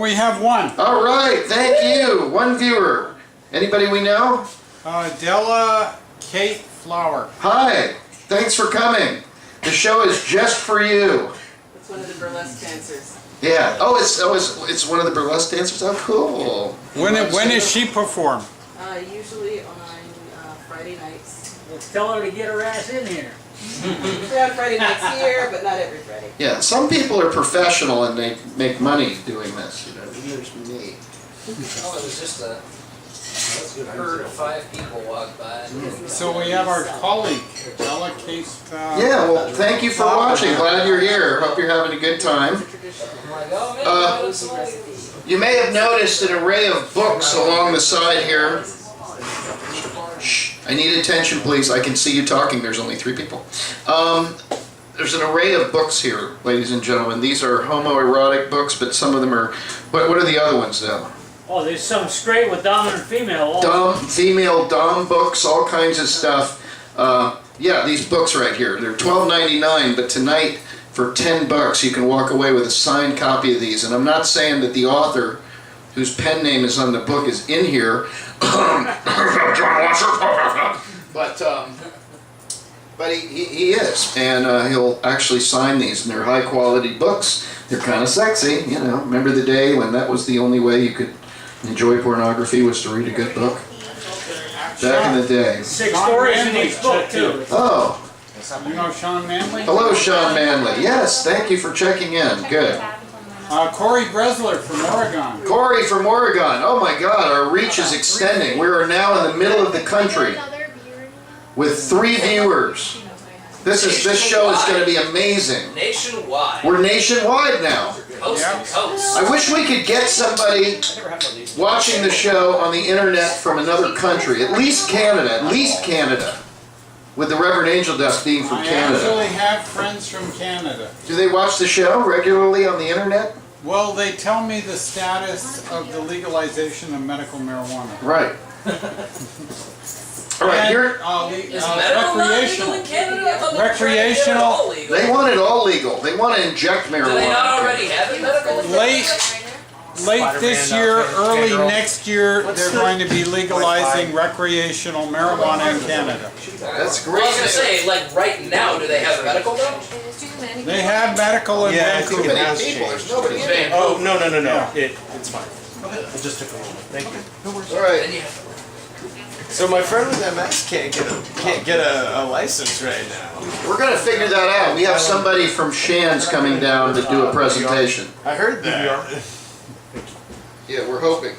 we have one. All right, thank you. One viewer. Anybody we know? Della Kate Flower. Hi, thanks for coming. The show is just for you. It's one of the burlesque dancers. Yeah. Oh, it's one of the burlesque dancers. Oh, cool. When does she perform? Usually on Friday nights. Let's tell her to get her ass in here. Usually on Friday nights here, but not every Friday. Yeah, some people are professional and they make money doing this. You know, there's me. Oh, it was just a herd of 5 people walked by. So we have our colleague, Della Kate. Yeah, well, thank you for watching. Glad you're here. Hope you're having a good time. I'm like, oh man, Some recipes. You may have noticed an array of books along the side here. Shh, I need attention, please. I can see you talking. There's only 3 people. There's an array of books here, ladies and gentlemen. These are homoerotic books, but some of them are... What are the other ones, though? Oh, there's some straight with dominant female also. Female dom books, all kinds of stuff. Yeah, these books right here. They're $12.99, but tonight, for $10, you can walk away with a signed copy of these. And I'm not saying that the author, whose pen name is on the book, is in here. John Wasser. But he is, and he'll actually sign these, and they're high quality books. They're kind of sexy, you know. Remember the day when that was the only way you could enjoy pornography, was to read a good book? Back in the day. 6 stories in each book too. Oh. You know Sean Manley? Hello, Sean Manley. Yes, thank you for checking in. Good. Corey Bresler from Oregon. Corey from Oregon. Oh my God, our reach is extending. We are now in the middle of the country with 3 viewers. This show is going to be amazing. nationwide. We're nationwide now. Coast to coast. I wish we could get somebody watching the show on the internet from another country. At least Canada. With the Reverend Angel Dust being from I Canada. actually have friends from Canada. Do they watch the show regularly on the internet? Well, they tell me the status of the legalization of medical marijuana. Right. All right, here. Is medical not legal in Canada? I thought they were trying to get it all legal. They want it all legal. They want to inject marijuana. Do they not already have it medical in Canada? Late this year, early next year, they're going to be legalizing recreational marijuana in Canada. That's Well, I was great. gonna say, like right now, do they have medical though? They have medical in Yeah, I think Vancouver. it has People, changed. there's nobody in there. Oh, no. It's fine. It just took a moment. Thank you. All right. So my friend with MS can't get a license right now. We're going to figure that out. We have somebody from Shands coming down to do a presentation. I heard that. Yeah, we're hoping.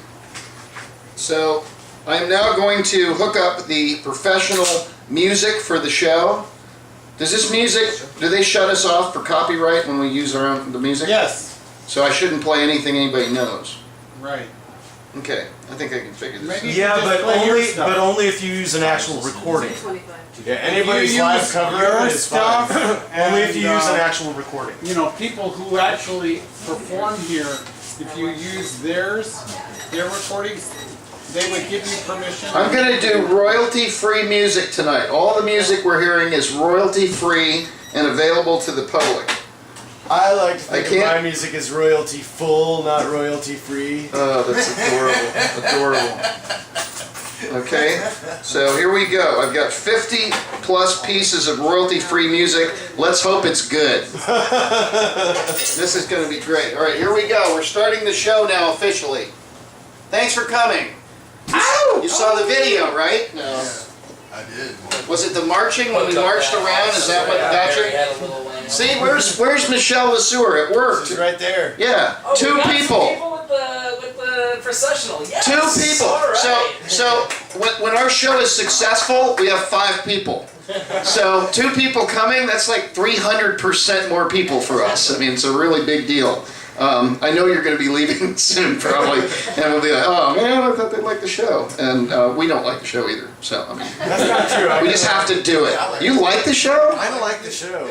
So, I'm now going to hook up the professional music for the show. Does this music, do they shut us off for copyright when we use the music? Yes, So I shouldn't play anything anybody knows. right. Okay, I think I can figure this Maybe- out. Yeah, Just but play your only stuff. if you use an actual recording. 25. Yeah, anybody's You live use cover your is fine. stuff Only if you and, use an actual recording. You know, people who actually perform here, if you use their recordings, they would give you permission. I'm going to do royalty-free music tonight. All the music we're hearing is royalty-free and available to the public. I like to think I of my can't- music as royalty full, not royalty free. Oh, that's adorable. Adorable. Okay, so here we go. I've got 50 plus pieces of royalty-free music. Let's hope it's good. This is going to be great. All right, here we go. We're starting the show now officially. Thanks for coming. You saw the video, right? No. I did. Was it the marching when we marched around? Is that what got you? See, where's Michelle LeSueur? It worked. She's right there. Yeah, Oh, we 2 got some people. with the processional. Yes. 2 people. All right. So when our show is successful, we have 5 people. So 2 people coming, that's like 300% more people for us. I mean, it's a really big deal. I know you're going to be leaving soon, probably, and we'll be like, "Oh man, I thought they'd like the show," and we don't like the show either. So I mean, That's not true. we just have to do it. You like the show? I don't like the show.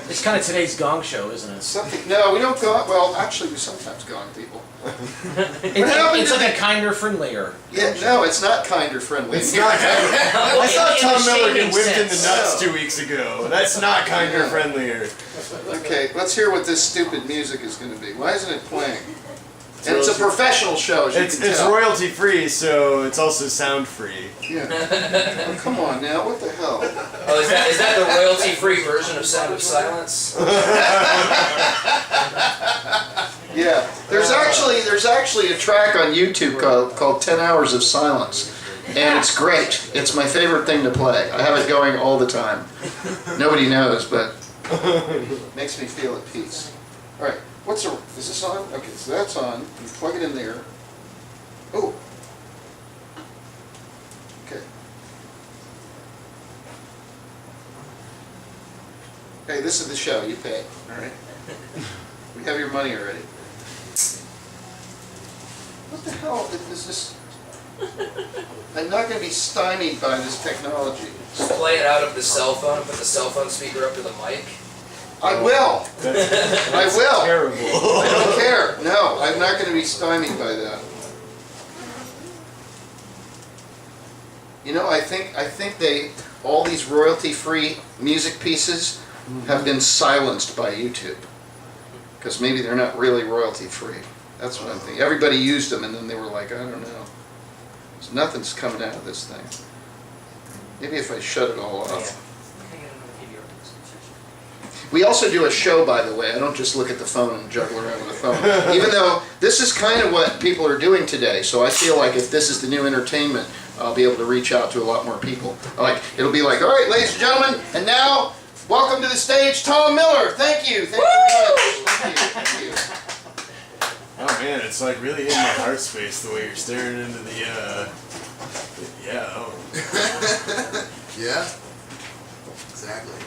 It's kind of today's Gong Show, isn't it? Something? No, we don't go. Well, actually, we sometimes go on people. It's like a kinder, friendlier. Yeah, no, it's not kinder friendly. It's not kinder. I saw In Tom the Miller get shaming whipped in the sense. nuts 2 weeks ago. That's not kinder friendlier. Okay, let's hear what this stupid music is going to be. Why isn't it playing? And it's a professional show, as you can It's tell. royalty free, so it's also sound free. Yeah. Oh, come on now, what the hell? Oh, is that the royalty-free version of Sound of Silence? Yeah, there's actually a track on YouTube called 10 Hours of Silence, and it's great. It's my favorite thing to play. I have it going all the time. Nobody knows, but it makes me feel at peace. All right, is this on? Okay, so that's on. You plug it in there. Oh. Okay. Hey, this is the show. You pay. All right. We have your money already. What the hell is this? I'm not going to be stymied by this technology. Just play it out of the cell phone and put the cell phone speaker up to the mic. I will. I will. Terrible. I don't care. No, I'm not going to be stymied by that. You know, I think all these royalty-free music pieces have been silenced by YouTube. Because maybe they're not really royalty-free. That's what I'm thinking. Everybody used them and then they were like, I don't know. Nothing's coming out of this thing. Maybe if I shut it all off. We also do a show, by the way. I don't just look at the phone and juggle around with the phone. Even though this is kind of what people are doing today, so I feel like if this is the new entertainment, I'll be able to reach out to a lot more people. It'll be like, all right, ladies and gentlemen, and now, welcome to the stage, Tom Miller. Thank you. Thank you very much. Thank you. Oh man, it's like really in my heart space the way you're staring into the, yeah, oh. Yeah, exactly.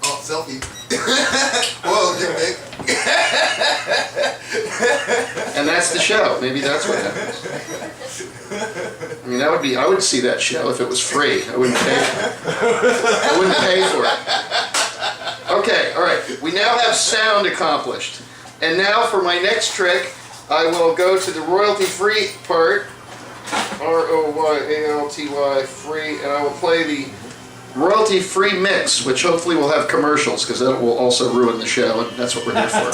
Oh, selfie. Whoa, get big. And that's the show. Maybe that's what happens. I mean, I would see that show if it was free. I wouldn't pay for it. Okay, all right. We now have sound accomplished. And now for my next trick, I will go to the royalty-free part, R-O-Y-A-L-T-Y, free, and I will play the royalty-free mix, which hopefully will have commercials, because that will also ruin the show, and that's what we're here for.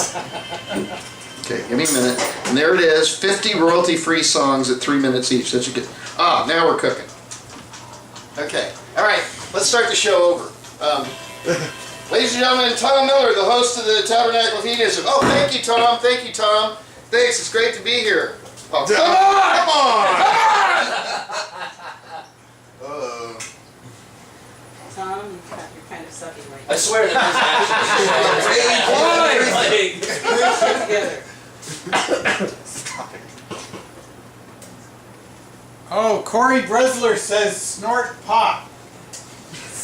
Okay, give me a minute. And there it is, 50 royalty-free songs at 3 minutes each. That you get. Now we're cooking. Okay, all right, let's start the show over. Ladies and gentlemen, Tom Miller, the host of the Tabernacle of Hedonism. Oh, thank you, Tom. Thank you, Tom. Thanks, it's great to be here. Oh, come on! Come on! Tom, you're kind of sucking right I swear that Oh, Corey Bresler says snort pop.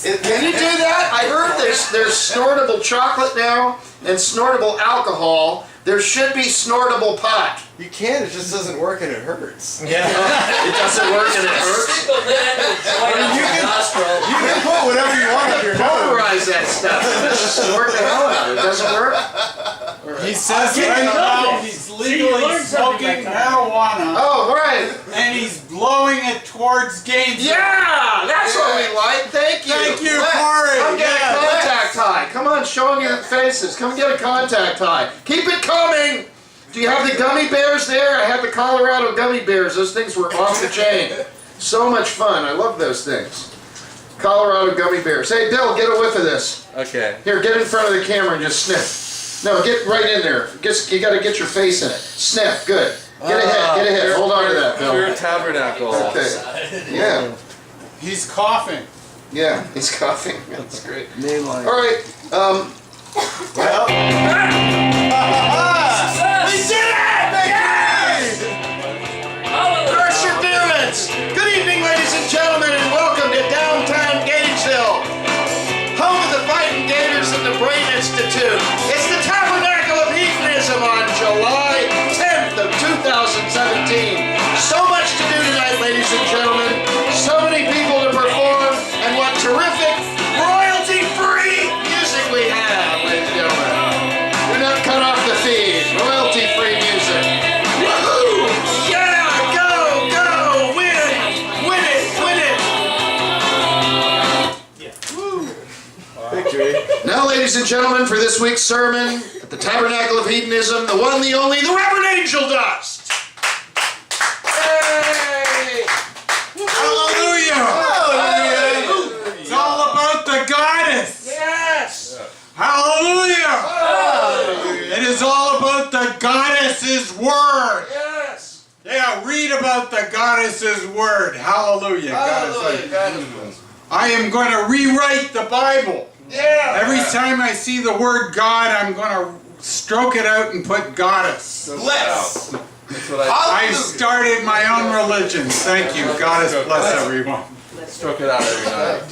Can you do that? I heard there's snortable chocolate now and snortable alcohol. There should be snortable pot. You can, it just doesn't work and it hurts. Yeah. It doesn't work and it hurts. Stick the lid end of the joint up your nostril. You can put whatever you want up your nose. Pulverize that stuff. Just snort the hell out of it. It doesn't work? He says right now he's legally smoking marijuana Oh, right. and he's blowing it towards games. Yeah, that's what we like. Thank you. Thank you, Let's- Corey. Come get a contact high. Come on, show them your faces. Come get a contact high. Keep it coming. Do you have the gummy bears there? I have the Colorado gummy bears. Those things were off the chain. So much fun. I love those things. Colorado gummy bears. Hey, Bill, get a whiff of this. Okay. Here, get in front of the camera and just sniff. No, get right in there. You got to get your face in it. Sniff. Good. Get ahead. Get ahead. Hold on to that, Bill. Pure Tabernacle. Okay. Yeah. He's coughing. Yeah. He's coughing. That's great. Name line. All right. Well. We did it! Perseverance! Good evening, ladies and gentlemen, and welcome to downtown Gainesville, home of the Fighting Gators and the Brain Institute. It's the Tabernacle of Hedonism on July 10th of 2017. So much to do tonight, ladies and gentlemen. So many people to perform, and what terrific royalty-free music we have, ladies and gentlemen. Do not cut off the feed. Royalty-free music. ladies and gentlemen, for this week's sermon at the Tabernacle of Hedonism, the one, the only, the Reverend Angel Dust. Yay! Hallelujah! Hallelujah! It's all about the goddess. Yes! Hallelujah! It is all about the goddess's word. Yes! Yeah, read about the goddess's word. Hallelujah. Hallelujah. I am going to rewrite the Bible. Yeah! Every time I see the word God, I'm going to stroke it out and put goddess. Bless. That's what I I started my own religion. Thank you. Goddess bless everyone. stroke it out every night.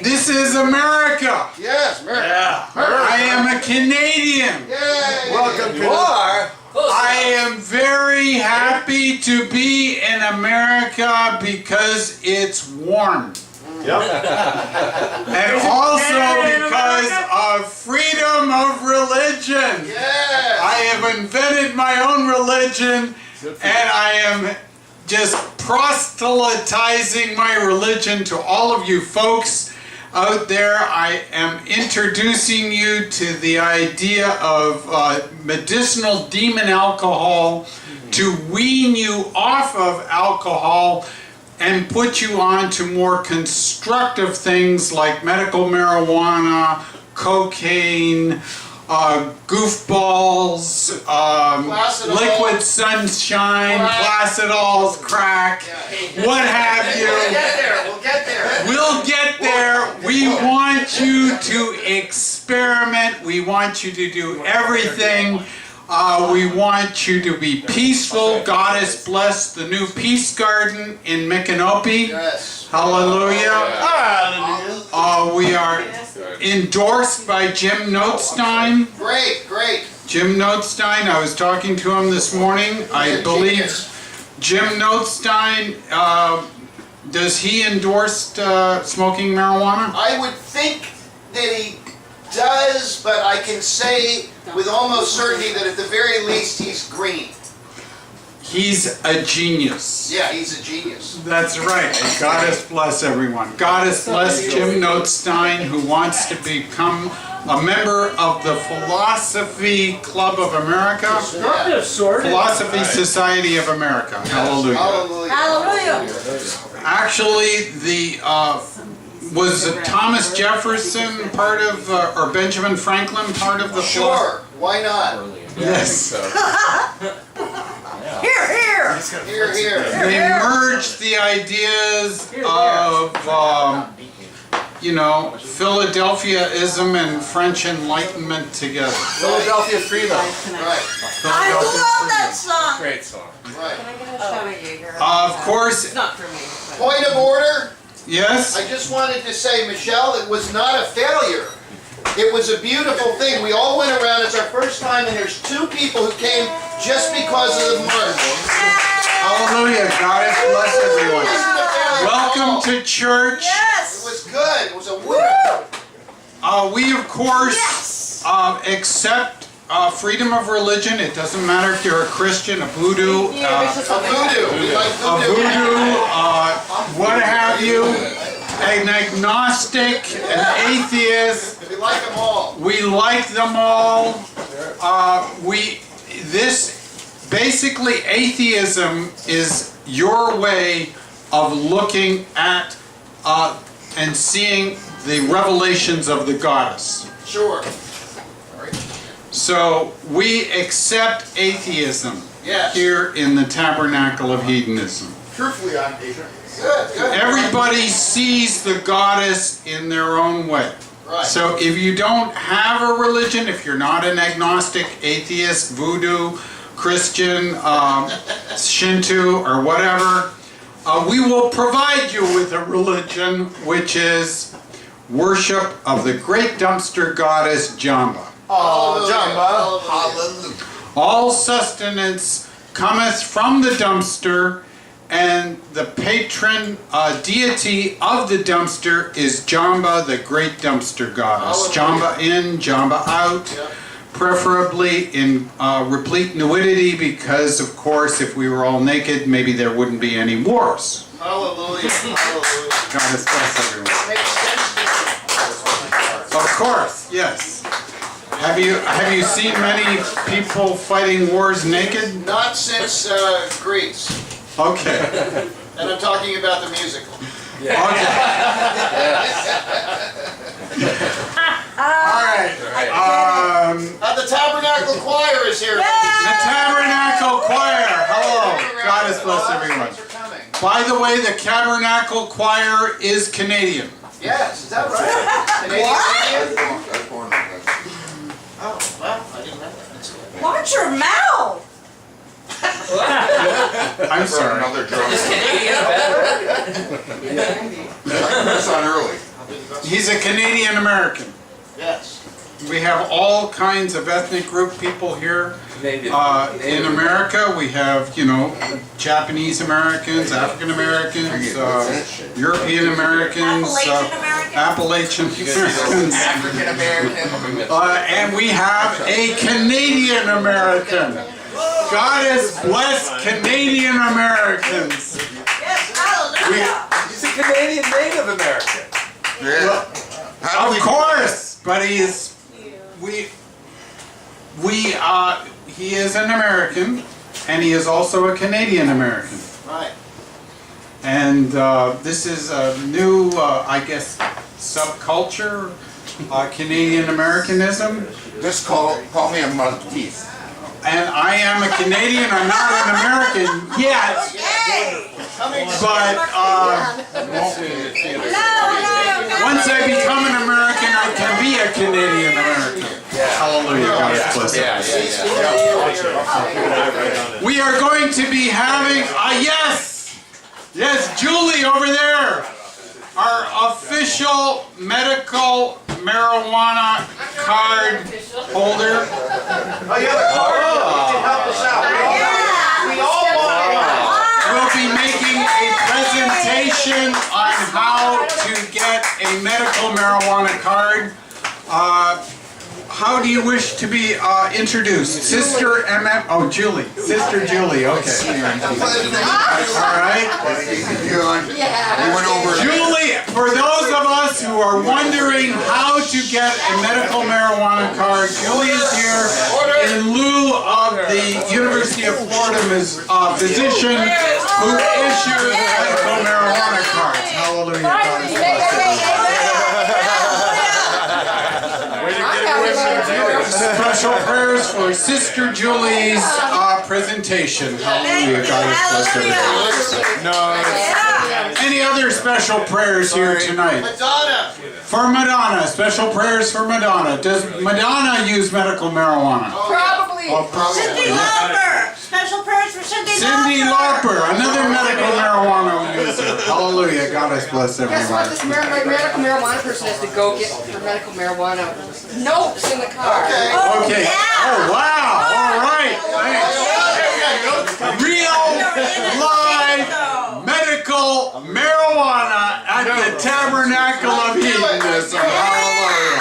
This is America. Yes, America. Yeah. I am a Canadian. Yay! Welcome You are? I am very happy to be in America because it's warm. And also because of freedom of religion. Yes! I have invented my own religion and I am just proselytizing my religion to all of you folks out there. I am introducing you to the idea of medicinal demon alcohol to wean you off of alcohol and put you on to more constructive things like medical marijuana, cocaine, goofballs, Placidol. liquid sunshine, placidols, crack, what have you. We'll get there. We'll get there. We'll get there. We want you to experiment. We want you to do everything. We want you to be peaceful. God has blessed the new Peace Garden in Micanopy. Yes. Hallelujah. We are endorsed by Jim Notestein. Great, great. Jim Notestein, I was talking to him this morning. I believe Jim Notestein, does he endorse smoking marijuana? I would think that he does, but I can say with almost certainty that at the very least he's green. He's a genius. Yeah, he's a genius. That's right. Goddess bless everyone. Goddess bless Jim Notestein, who wants to become a member of the Philosophy Club of America. Sort of. Philosophy Society of America. Hallelujah. Hallelujah. Hallelujah! Actually, was Thomas Jefferson part of, or Benjamin Franklin part of the Sure, why not? Yes. Here, here! Here, here. They merged the ideas of, Philadelphiaism and French Enlightenment together. Philadelphia Freedom. Right, I love that song! Great song. right. Of course, Not for me. Point of order. yes? I just wanted to say, Michelle, it was not a failure. It was a beautiful thing. We all went around. It's our first time, and there's 2 people who came just because of the march. Hallelujah. Goddess bless everyone. It isn't a failure at all. Welcome to church. It Yes! was good. It was a win. We, of course, Yes! accept freedom of religion. It doesn't matter if you're a Christian, a voodoo, A voodoo. We like a voodoo, what have you, an agnostic, an atheist. We like them all. We like them all. Basically atheism is your way of looking at and seeing the revelations of the goddess. Sure. So we accept atheism Yes. here in the Tabernacle of Hedonism. Truthfully, I'm Asian. Good, good. Everybody sees the goddess in their own way. Right. So if you don't have a religion, if you're not an agnostic, atheist, voodoo, Christian, Shinto, or whatever, we will provide you with a religion which is worship of the great dumpster goddess Jamba. Oh, Jamba. Hallelujah. All sustenance cometh from the dumpster, and the patron deity of the dumpster is Jamba, the great dumpster goddess. Hallelujah. Jamba in, Jamba out, Yep. preferably in replete nudity, because of course if we were all naked, maybe there wouldn't be any wars. Hallelujah. Hallelujah. God bless everyone. Makes sense to me. Of course, yes. Have you seen many people fighting wars naked? Not since Greece. Okay. And I'm talking about the musical. Okay. All right. The Tabernacle Choir is here. The Tabernacle Choir. Hello. God has blessed everyone. Are coming. By the way, the Tabernacle Choir is Canadian. Yes, is that right? Canadian Indian? That's born like that. Oh, well, I didn't know that. Watch your mouth! I'm sorry. Another drum. Is Canadian better? That's on early. He's a Canadian American. Yes. We have all kinds of ethnic group people here. In America, we have, Japanese Americans, African Americans, European Americans, Appalachian Americans, African American. and we have a Canadian American. God has blessed Canadian Americans. Yes, hallelujah! He's a Canadian Native American. Yeah. How do Of we course, but he is an American, and he is also a Canadian American. Right. And this is a new, I guess, subculture, Canadian Americanism. just call me a monteith? And I am a Canadian. I'm not an American yet, but once I become an American, I can be a Canadian American. Hallelujah. God bless it. We are going to be having, yes, Julie over there, our official medical marijuana card holder. Oh, you have a card? You can help us out. We all want it. We'll be making a presentation on how to get a medical marijuana card. How do you wish to be introduced? Sister M.M. Oh, Julie. Sister Julie, okay. All right. You went over. Julie, for those of us who are wondering how to get a medical marijuana card, Julie is here in lieu of the University of Florida physician who issues medical marijuana cards. Hallelujah. God is blessed. Special prayers for Sister Julie's presentation. Hallelujah. God has blessed everyone. Any other special prayers here tonight? Madonna. For Madonna, special prayers for Madonna. Does Madonna use medical marijuana? Probably. Oh, probably. Cindy Lauper! Special prayers for Cindy Lauper! Cindy Lauper, another medical marijuana user. Hallelujah. God has blessed Guess what? everyone. This medical marijuana person has to go get her medical marijuana notes in the car. Okay. Oh, wow. All right. Thanks. Real, live, medical marijuana at the Tabernacle of Hedonism. Hallelujah.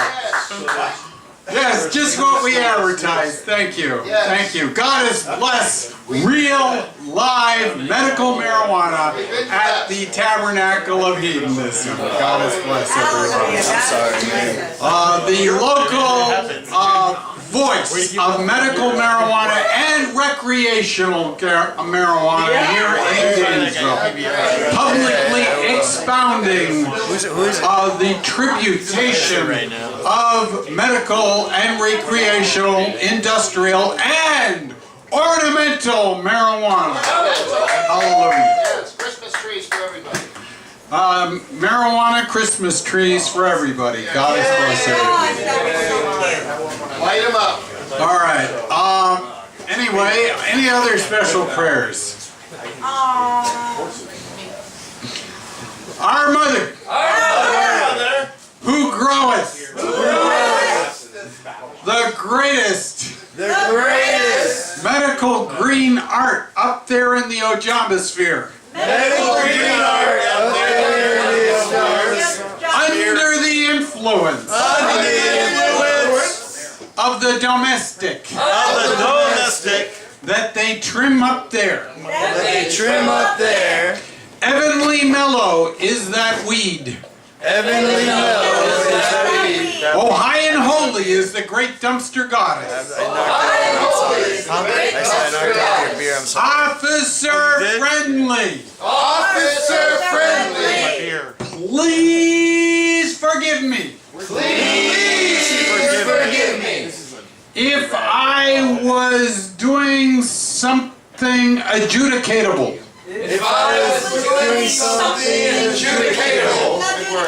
Yes, just what we advertised. Thank you. Thank you. God has blessed real, live, medical marijuana at the Tabernacle of Hedonism. God has blessed everyone. The local voice of medical marijuana and recreational marijuana here in Gainesville, publicly expounding the tributation of medical and recreational, industrial, and ornamental marijuana. Hallelujah. Yes, Christmas trees for everybody. Marijuana Christmas trees for everybody. God has blessed everybody. Light them up. All right. Anyway, any other special prayers? Our Mother, who groweth the greatest medical green art up there in the Ojambosphere. Under the influence of the domestic that they trim up there. Heavenly mellow is that weed. Oh, high and holy is the great dumpster goddess. Officer friendly. Officer friendly. Please forgive me. Please forgive me. If I was doing something adjudicatable, If I was doing something adjudicatable,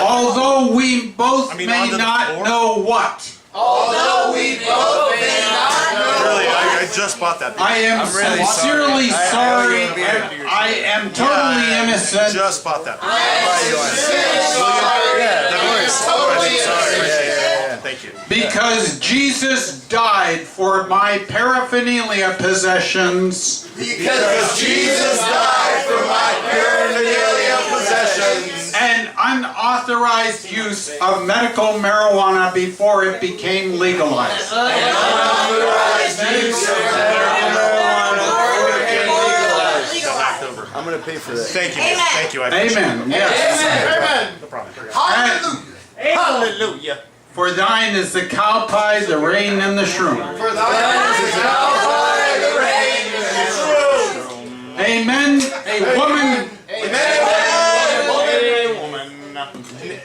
although we both may not know what, although we both may not know, Really, I just bought that. I am I'm really sincerely sorry, I and I am totally innocent. just bought that. Thank you. Because Jesus died for my paraphernalia possessions, because Jesus died for my paraphernalia possessions and unauthorized use of medical marijuana before it became legalized. I'm gonna pay for that. Thank you. Amen. Thank you. I appreciate it. Amen. Yes. No problem. And Hallelujah. for thine is the cow pie, the rain, and the shroom. for thine is the Calvary, the rain, and the truth. Amen. A woman,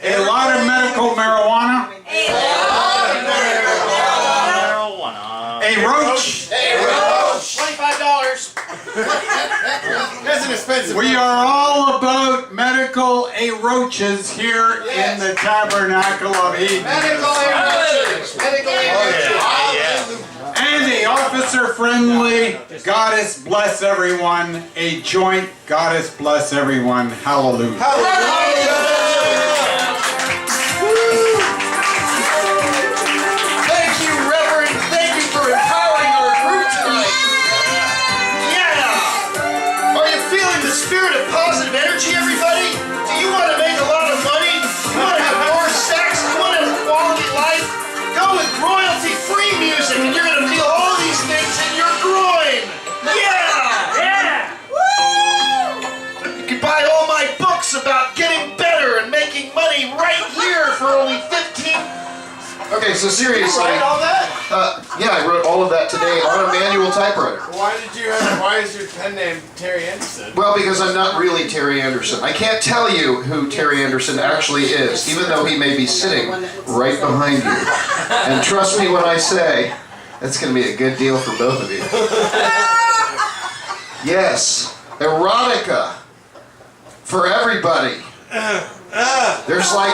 a lot of medical marijuana, a roach. $25. That's an expensive. We are all about medical a roaches here in the Tabernacle of Hedonism. And a officer friendly, goddess bless everyone, a joint, goddess bless everyone, hallelujah. Thank you, Reverend. Thank you for empowering our group tonight. Yeah! Are you feeling the spirit of positive energy, everybody? Do you want to make a lot of money? You want to have more sex? You want to have a quality life? Go with royalty-free music and you're going to feel all these things in your groin. Yeah! Yeah! You can buy all my books about getting better and making money right here for only 15. Okay, so seriously, all that? yeah, I wrote all of that today on a manual typewriter. Why is your pen name Terry Anderson? Well, because I'm not really Terry Anderson. I can't tell you who Terry Anderson actually is, even though he may be sitting right behind you. And trust me when I say, that's going to be a good deal for both of you. Yes, erotica for everybody. There's like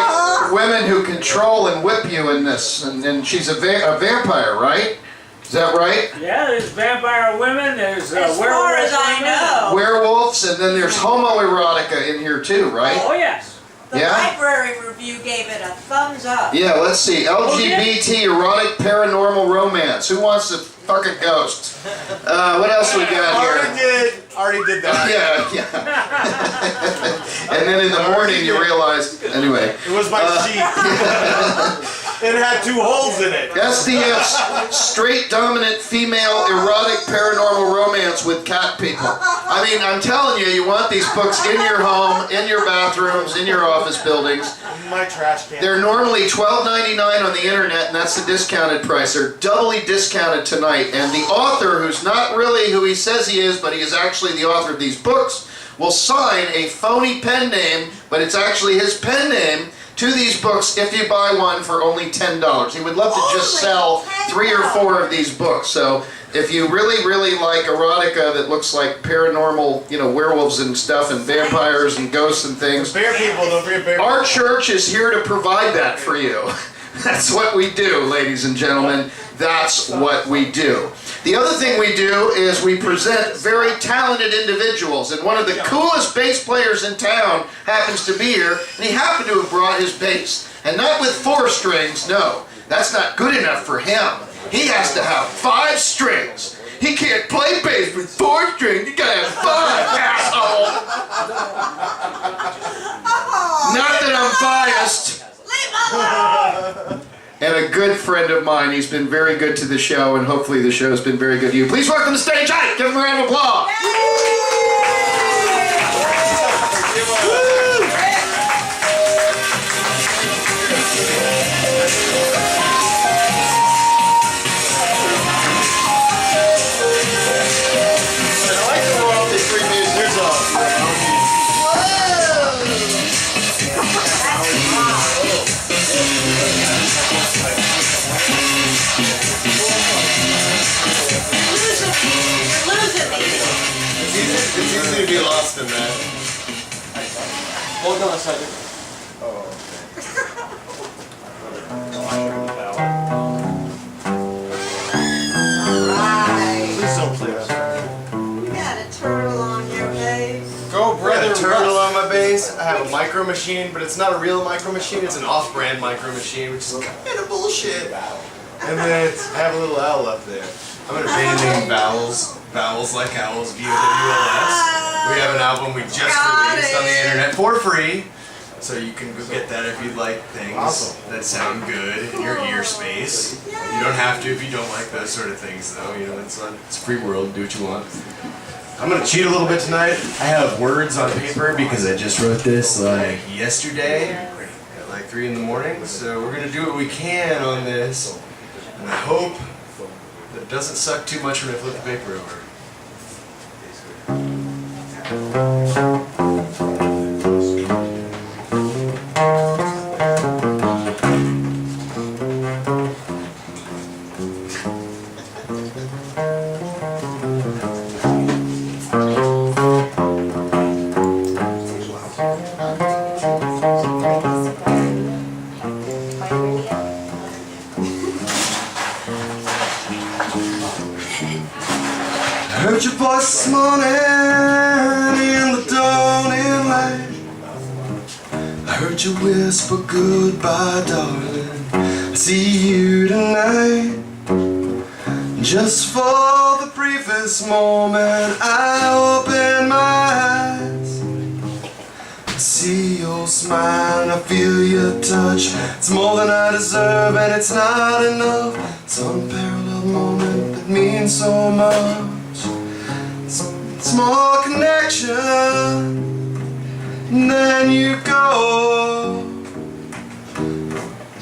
women who control and whip you in this, and she's a vampire, right? Is that right? Yeah, there's vampire women, there's As far werewolf as I women. know, Werewolves, and then there's homoerotica in here too, right? Oh, yes. the Yeah? library review gave it a thumbs up. Yeah, let's see. LGBT, erotic, paranormal romance. Who wants to fuck a ghost? What else we got here? Already did that. Yeah. And then in the morning you realize, anyway. It was my sheet. It had 2 holes in it. SDS, straight dominant female erotic paranormal romance with cat people. I mean, I'm telling you, you want these books in your home, in your bathrooms, in your office buildings. My trash can. They're normally $12.99 on the internet, and that's the discounted price. They're doubly discounted tonight. And the author, who's not really who he says he is, but he is actually the author of these books, will sign a phony pen name, but it's actually his pen name, to these books if you buy one for only $10. He would love to just sell 3 or 4 of these books. So if you really, really like erotica that looks like paranormal, you know, werewolves and stuff and vampires and ghosts and things, Bear people, don't forget bear people. our church is here to provide that for you. That's what we do, ladies and gentlemen. That's what we do. The other thing we do is we present very talented individuals, and one of the coolest bass players in town happens to be here, and he happened to have brought his bass. And not with 4 strings, no. That's not good enough for him. He has to have 5 strings. He can't play bass with 4 strings. You gotta have 5, asshole. Not that I'm biased. Leave alone! And a good friend of mine. He's been very good to the show, and hopefully the show's been very good to you. Please welcome to the stage, Ike. Give him a round of applause. It's easy to be lost in that. Hold on a second. Right. Please don't play that. You got a turtle on your face. Go, I got brother. a turtle Russ. on my base. I have a micro machine, but it's not a real micro machine. It's an off-brand micro machine, which is kind of bullshit. And then I have a little owl up there. I'm in a band named Vowels. Vowels like owls, VOWLS. We have an album we just released on the internet for free. So you can go get that if you'd like things that sound good in your ear space. You don't have to if you don't like those sort of things, though. You know, it's a free world. Do what you want. I'm gonna cheat a little bit tonight. I have words on paper because I just wrote this like yesterday at like 3 in the morning. So we're gonna do what we can on this, and I hope that it doesn't suck too much when I flip the paper over. I heard your voice this morning in the dawning light. I heard you whisper goodbye, darling. I see you tonight. Just for the briefest moment, I open my eyes. I see your smile and I feel your touch. It's more than I deserve and it's not enough. It's an unparalleled moment that means so much. It's more connection than you go.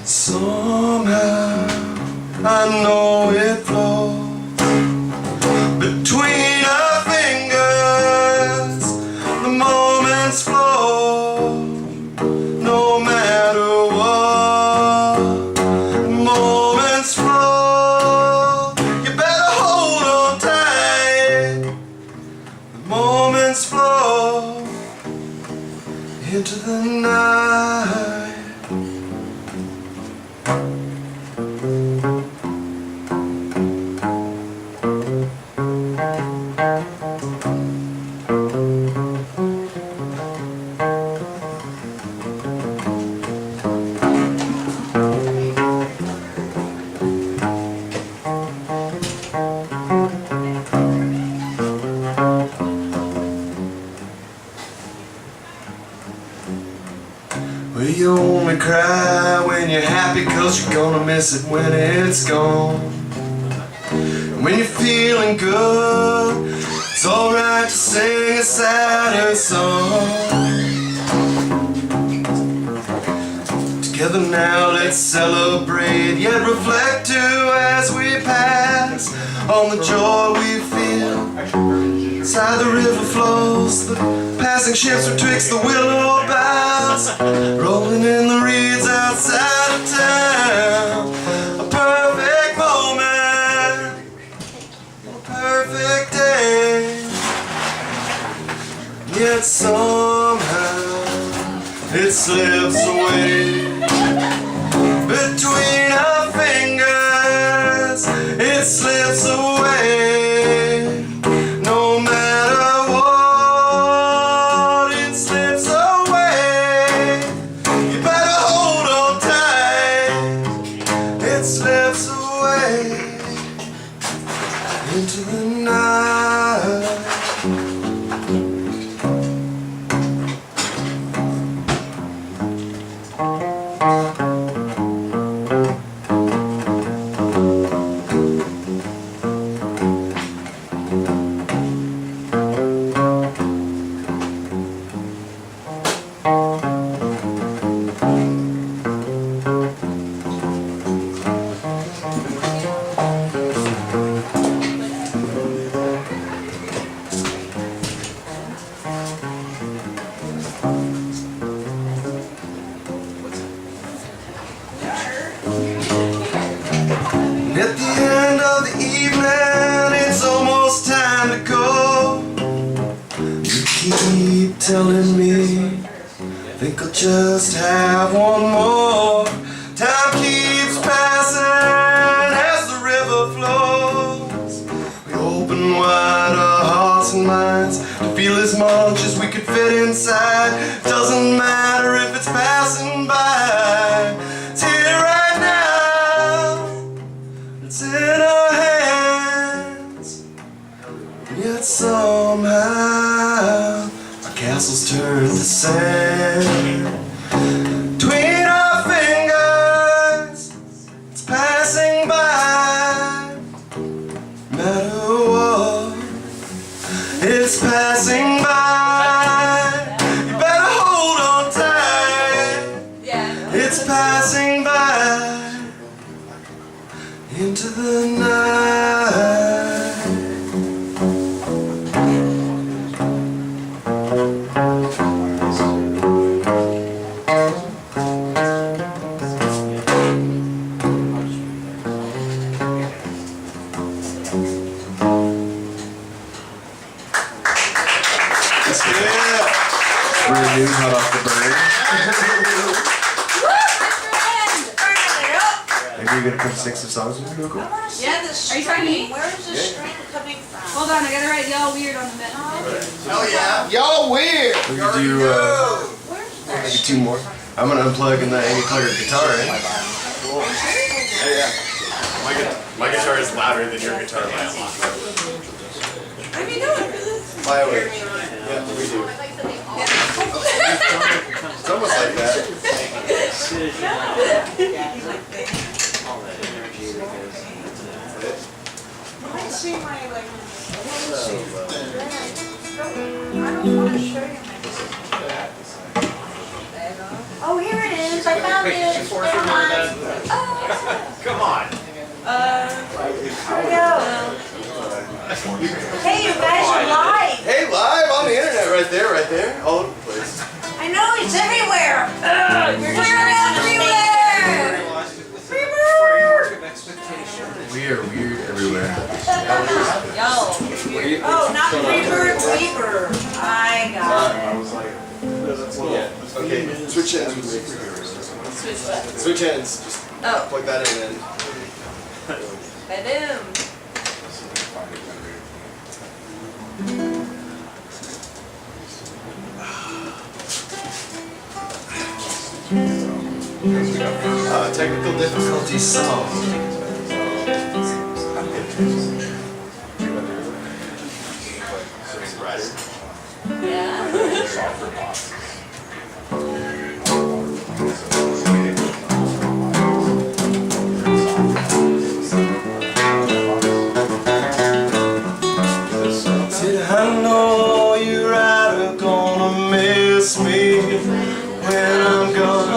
Somehow I know it flows between our fingers. The moments flow, no matter what. Moments flow. You better hold on tight. Moments flow into the night. Well, you only cry when you're happy, 'cause you're gonna miss it when it's gone. And when you're feeling good, it's alright to sing a sadder song. Together now, let's celebrate, yet reflect too as we pass on the joy we feel. Inside the river flows, the passing ships betwixt the willow boughs, rolling in the reeds outside of town. A perfect moment, a perfect day. Yet somehow it slips away between our fingers. It slips away. No matter what, it slips away. You better hold on tight. It slips away into the night. telling me, think I'll just have one more. Time keeps passing as the river flows. We open wide our hearts and minds to feel as much as we could fit inside. Doesn't matter if it's passing by. It's here right now. It's in our hands. And yet somehow our castles turn to sand. Between our fingers, it's passing by. No matter what, it's passing by. You better hold on tight. It's passing by into the night. Really new, hot off the burner. Maybe you're gonna come sing some songs with me real quick? Yeah, the string. Are you talking to me? Where's the string coming from? Hold on, I gotta write y'all weird on the bed. Hell yeah. Y'all weird. We can do maybe two more. I'm gonna unplug and let Amy plug her guitar in. My guitar is louder than your guitar by a lot. What are you doing? Fly away. Yeah, we do. It's almost like that. I see my like. I don't want to show you my. Oh, here it is. I found it. Come on. Here we go. Hey, you guys are live. Hey, live on the internet, right there, all over the place. I know it's everywhere. You're just everywhere. We are weird everywhere. Oh, not Reverend, Weaver. I got it. Okay, switch ends. Switch what? Switch ends. Just Oh. plug that in then. Ba-doom. Technical difficulty solved. Said, I know you right are gonna miss me when I'm gone.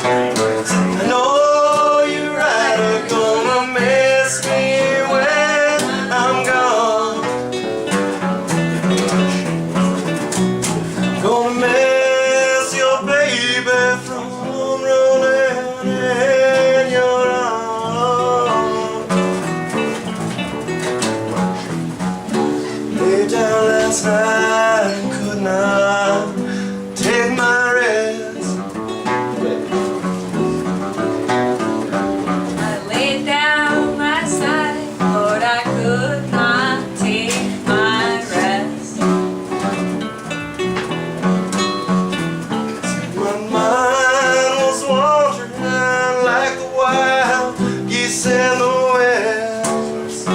I know you right are gonna miss me when I'm gone. Gonna miss your baby from running in your arms. Lay down last night and could not take my rest. I laid down last night, Lord, I could not take my rest. My mind was wandering like the wild geese in the west.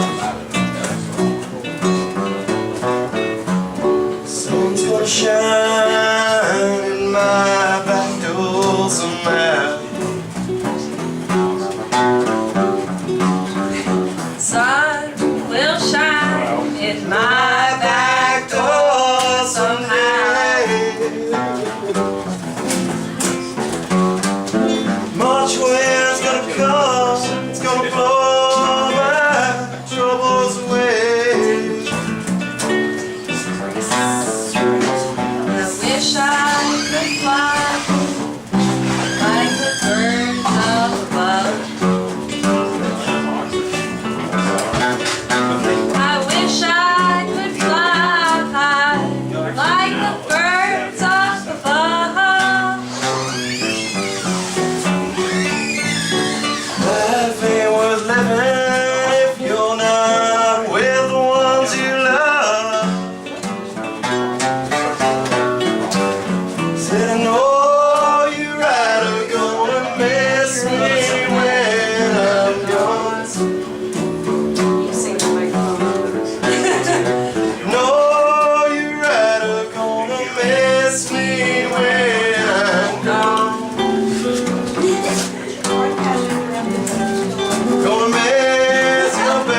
Sun's gonna shine in my back door somehow. Sun will shine in my back door somehow. March wind's gonna come, it's gonna blow my troubles away. I wish I could fly like the birds above.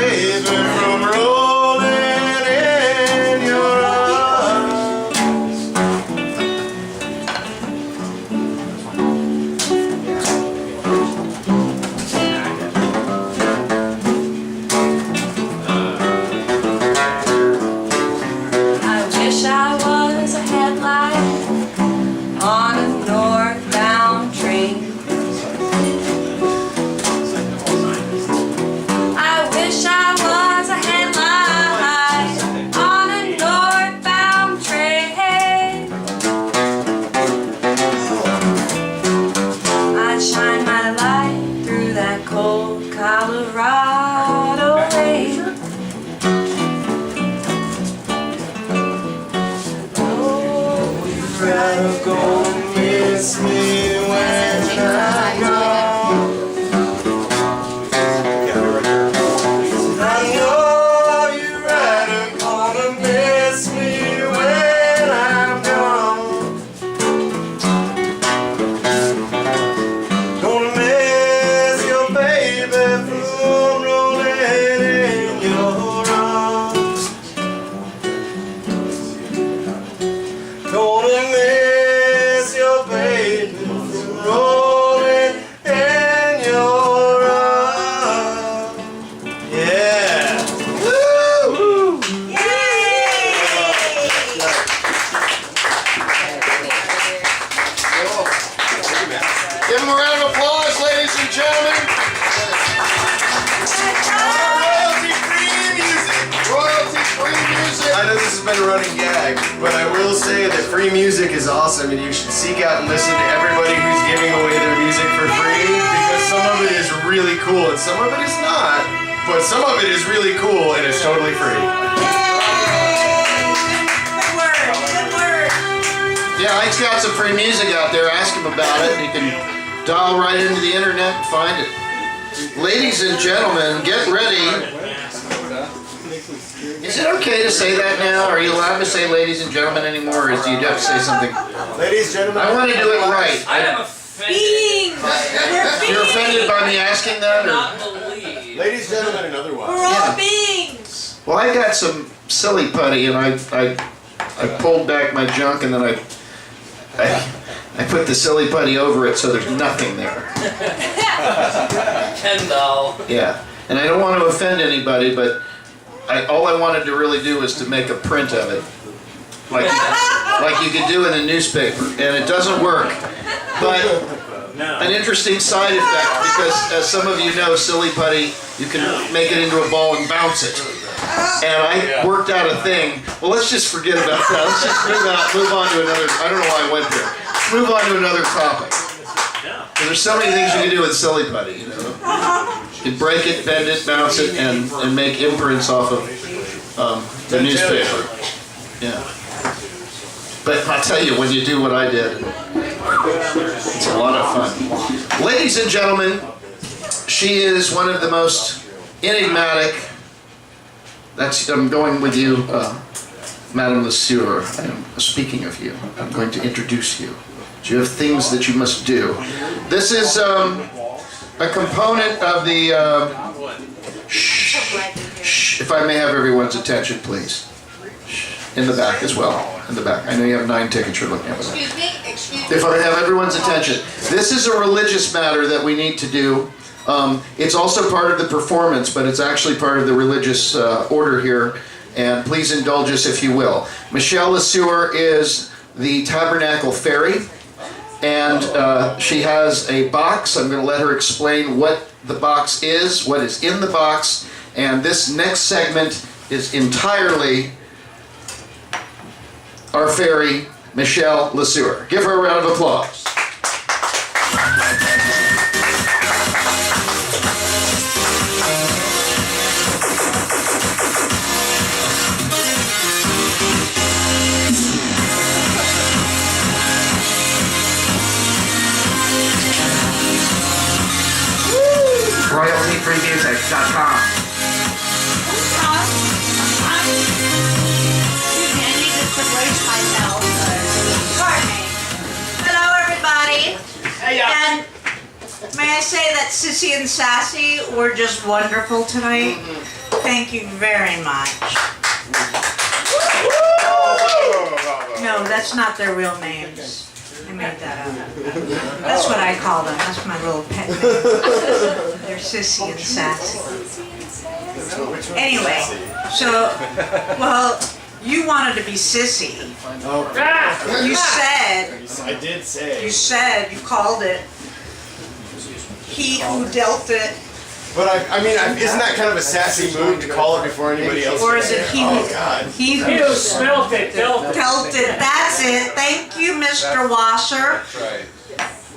baby from rolling in your arms. I wish I was a headlight on a northbound train. I wish I was a headlight on a northbound train. I'd shine my light through that cold Colorado rain. You're gonna miss me when I'm gone. I know you're right, gonna miss me when I'm gone. Gonna miss your baby from rolling in your arms. Gonna miss your baby from rolling in your arms. Yeah. Woo! Give them a round of applause, ladies and gentlemen. Royalty-free music. Royalty-free music. I know this has been a running gag, but I will say that free music is awesome, and you should seek out and listen to everybody who's giving away their music for free, because some of it is really cool and some of it is not, but some of it is really cool and it's totally free. Yeah, Ike's got some free music out there. Ask him about it. You can dial right into the internet and find it. Ladies and gentlemen, get ready. Is it okay to say that now? Are you allowed to say ladies and gentlemen anymore, or do you have to say something? Ladies, gentlemen, I want to do it right. I am offended. Beings! We're You're offended by me asking that? Or? Not believe. ladies, gentlemen, and otherwise. We're all Yeah. beings! Well, I got some silly putty, and I pulled back my junk, and then I put the silly putty over it so there's nothing there. Kendall. Yeah, and I don't want to offend anybody, but all I wanted to really do was to make a print of it, like you could do in a newspaper, and it doesn't work. But an interesting side effect, because as some of you know, silly putty, you can make it into a ball and bounce it. And I worked out a thing. Well, let's just forget about that. Let's just move on to another. I don't know why I went there. Let's move on to another topic. Because there's so many things you can do with silly putty, you know. You can break it, bend it, bounce it, and make imprints off of the newspaper. Yeah. But I'll tell you, when you do what I did, it's a lot of fun. Ladies and gentlemen, she is one of the most enigmatic. I'm going with you, Madame Lesueur. I am speaking of you. I'm going to introduce you. You have things that you must do. This is a component of the. Shh, if I may have everyone's attention, please. In the back as well. In the back. I know you have 9 tickets you're looking at. Excuse me? Excuse me? If I have everyone's attention. This is a religious matter that we need to do. It's also part of the performance, but it's actually part of the religious order here. And please indulge us if you will. Michelle Lesueur is the Tabernacle Fairy. And she has a box. I'm going to let her explain what the box is, what is in the box. And this next segment is entirely our fairy, Michelle Lesueur. Give her a round of applause. RoyaltyFreeMusic.com. Hello, everybody. And may I say that Sissy and Sassy were just wonderful tonight. Thank you very much. No, that's not their real names. I made that up. That's what I call them. That's my little pet name. They're Sissy and Sassy. Anyway, so, well, you wanted to be Sissy. You said, I did say. you called it. He who dealt it. But I mean, isn't that kind of a sassy move to call it before anybody else? Or is it he who? Oh God. He You who smelt it, dealt it. dealt it. That's it. Thank you, Mr. Wasser. Right.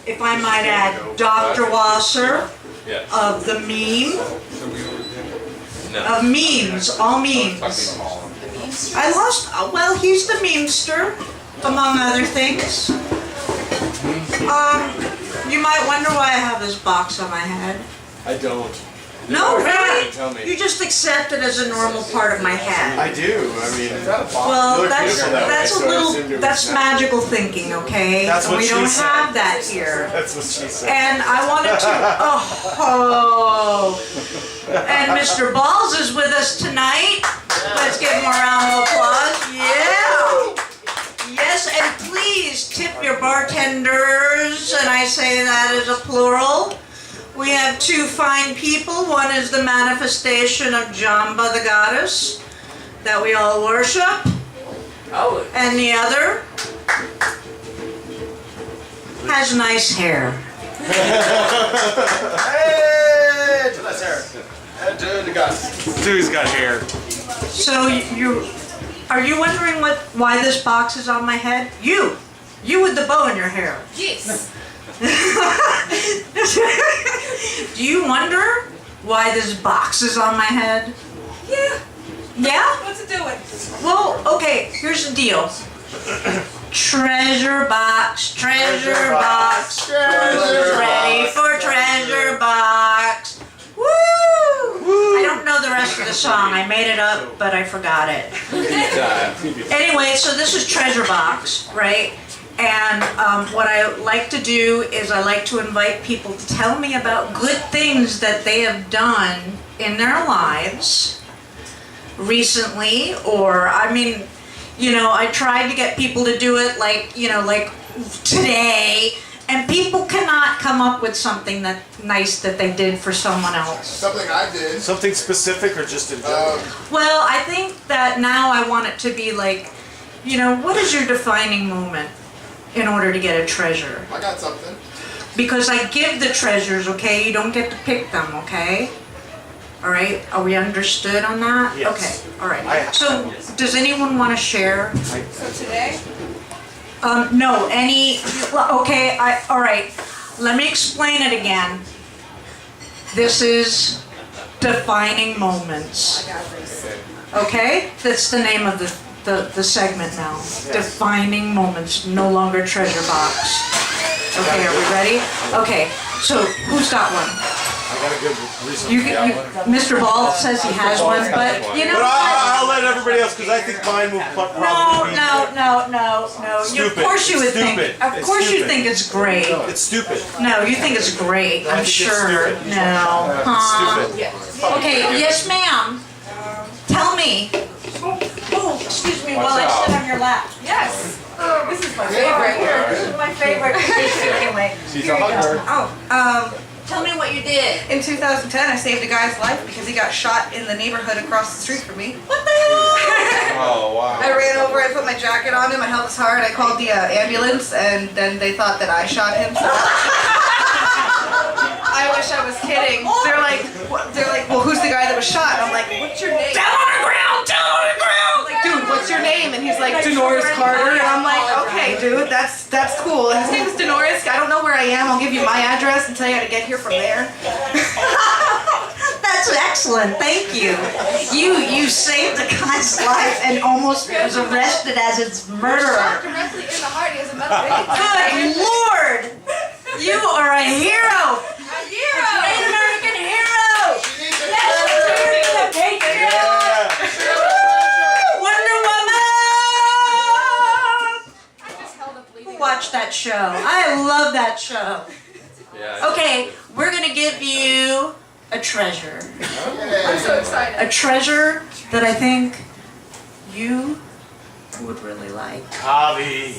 If I might add, Dr. Wasser Yes. of the meme. Of memes, all memes. I lost, well, he's the memester, among other things. You might wonder why I have this box on my head. I don't. No, really? Tell me. You just accept it as a normal part of my head. I do. I mean, Well, you look that's beautiful that way, a so I assumed it little, was that's natural. magical thinking, okay? That's And what we she don't said. have that here. That's what she said. And I wanted to, and Mr. Balls is with us tonight. Let's give him a round of applause. Yeah. Yes, and please tip your bartenders, and I say that as a plural. We have two fine people. One is the manifestation of Jamba the goddess that we all worship. Oh, And the other has nice hair. Hey, to that hair. And to the guys. Dude's got hair. So are you wondering why this box is on my head? You with the bow in your hair. Yes. Do you wonder why this box is on my head? Yeah. Yeah? What's it doing? Well, okay, here's the deal. Treasure box, treasure box, ready for treasure box. Woo! I don't know the rest of the song. I made it up, but I forgot it. Anyway, so this is treasure box, right? And what I like to do is I like to invite people to tell me about good things that they have done in their lives recently, or I mean, I tried to get people to do it like today, and people cannot come up with something nice that they did for someone else. Something I did. Something specific or just in general? Well, I think that now I want it to be like, what is your defining moment in order to get a treasure? I got something. Because I give the treasures, okay? You don't get to pick them, okay? All right, are we understood on that? Yes. Okay, all right. So, does anyone want to share? So today? No, okay, all right. Let me explain it again. This is defining moments. I got this. Okay? That's the name of the segment now. Defining moments, no longer treasure box. Okay, are we ready? Okay, so who's got one? I got a good reason. Mr. Ball says he has one, but you know But what? I'll let everybody else because I think mine will probably be No. Stupid. Of course you would It's think. stupid. Of It's course you stupid. think it's great. It's stupid. No, you think it's great. I'm think it's sure. stupid. No. Huh? Stupid. Okay. Yes, ma'am. Tell me. Oh, excuse me while I sit on your lap. Yes. This is my favorite. This is my favorite position anyway. She's a hugger. Tell me what you did. In 2010, I saved a guy's life because he got shot in the neighborhood across the street from me. What the hell? Oh, wow. I ran over, I put my jacket on him, I held his heart, I called the ambulance, and then they thought that I shot him. So I wish I was kidding. They're like, well, who's the guy that was shot? And I'm like, what's your name? Down on the ground! Down on the ground! I'm like, dude, what's your name? And he's like, Denoris Carter. And I'm like, okay, dude, that's cool. And his name is Denoris. I don't know where I am. I'll give you my address and tell you how to get here from there. That's excellent. Thank you. You saved a guy's life and almost was arrested as its murderer. Directly in the heart. He has a metal ring. Good Lord! You are a hero! A hero! Great American hero! Yes, a patriot! Wonder Woman! I just held up bleeding. Watch that show. I love that show. Yeah. Okay, we're gonna give you a treasure. I'm so excited. A treasure that I think you would really like. Cobby.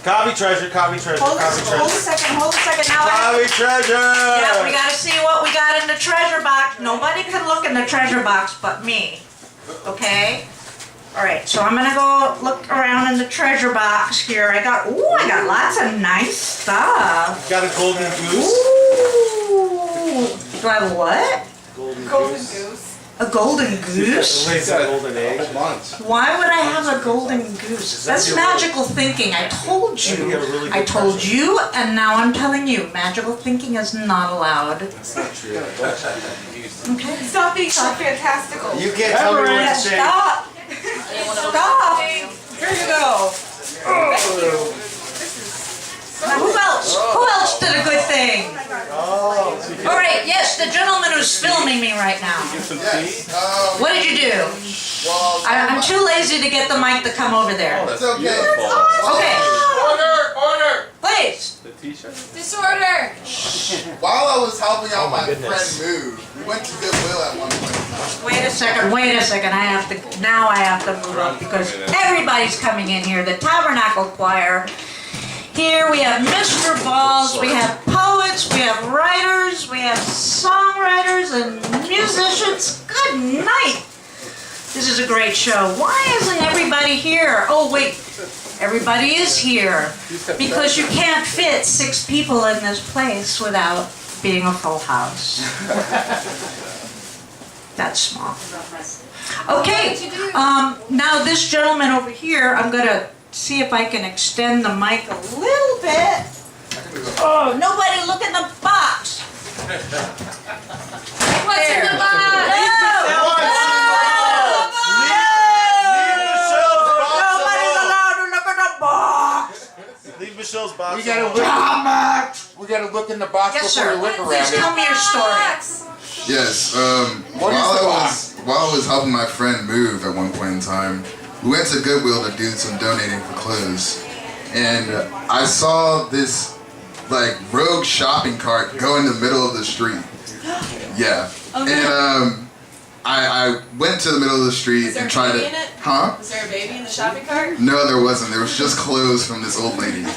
Cobby treasure, Cobby treasure, Hold Cobby a treasure. second, hold a second. Now Cobby treasure! yeah, we gotta see what we got in the treasure box. Nobody can look in the treasure box but me. Okay? Alright, so I'm gonna go look around in the treasure box here. I got lots of nice stuff. Got a golden goose. Ooh. Do I have what? Golden Goose. A golden goose? Lays a golden egg. Why would I have a golden goose? That's magical thinking. I told you. I told you, and now I'm telling you. Magical thinking is not allowed. That's not true. Okay? Stop being so fantastical. You can't tell me what Yeah, to say. stop! Stop! Here you go. Now, who else? Who else did a good thing? All right, yes, the gentleman who's filming me right now. What did you do? I'm too lazy to get the mic to come over there. It's okay. Okay, Order! please. Disorder. While I was helping out my goodness. friend move, we went to Goodwill at one point. Wait a second. Now I have to move up because everybody's coming in here. The Tabernacle Choir. Here we have Mr. Balls, we have poets, we have writers, we have songwriters and musicians. Good night. This is a great show. Why isn't everybody here? Oh wait, everybody is here because you can't fit 6 people in this place without being a full house. That's small. Okay, now this gentleman over here, I'm gonna see if I can extend the mic a little bit. Oh, nobody look in the box. What's in the box? Nobody's allowed to look in the box. Leave Michelle's box. We gotta look in the box Yes, before sir. we look Please around tell it. me your story. Yes, What is the box? while I was helping my friend move at one point in time, we went to Goodwill to do some donating for clothes. And I saw this like rogue shopping cart go in the middle of the street. Yeah. And I went to the middle of the street and tried to... Huh? Was there a baby in the shopping cart? No, there wasn't. There was just clothes from this old lady. And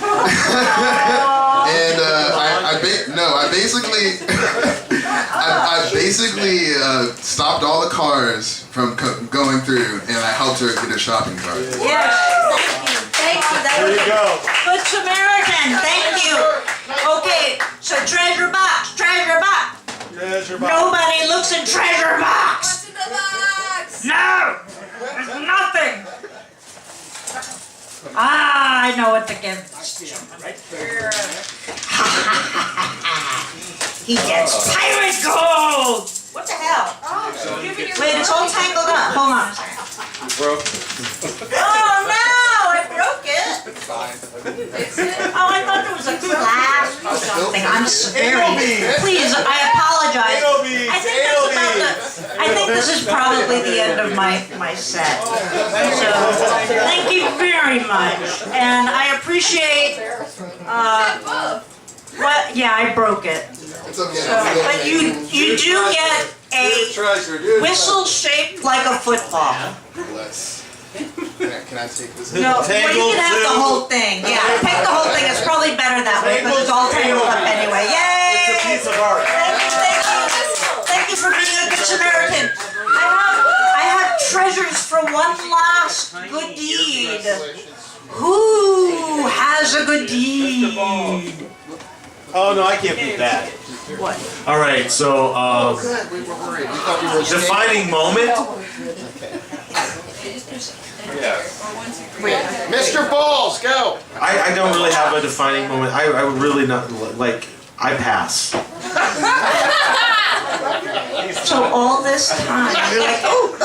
I basically stopped all the cars from going through, and I helped her get a shopping cart. Yes, thank you. That There was you go. Good Samaritan, thank you. Okay, so treasure box, treasure box. Treasure box. Nobody looks in treasure box. What's in the box? No, there's nothing. I know what to give this gentleman right here. He gets pirate gold. What the hell? Wait, it's all tangled up. Hold on a second. Oh no, I broke it. Oh, I thought there was a clasp or something. I'm very. Please, I apologize. I think this is probably the end of my set. So, thank you very much, and I appreciate. What? Yeah, I broke it. It's okay. So, but you do get a whistle shaped like a football. Can I take this? No, well, you can have the whole thing. Yeah, take the whole thing. It's probably better that way because it's all tangled up anyway. Yay! It's a piece of art. Thank you for being a good Samaritan. I have treasures for one last good deed. Who has a good deed? Oh no, I can't beat that. What? All right, so Good, we were worried. We thought you were defining moment. Mr. Balls, go! I don't really have a defining moment. I would really not like. I pass. So all this time you're like, ooh,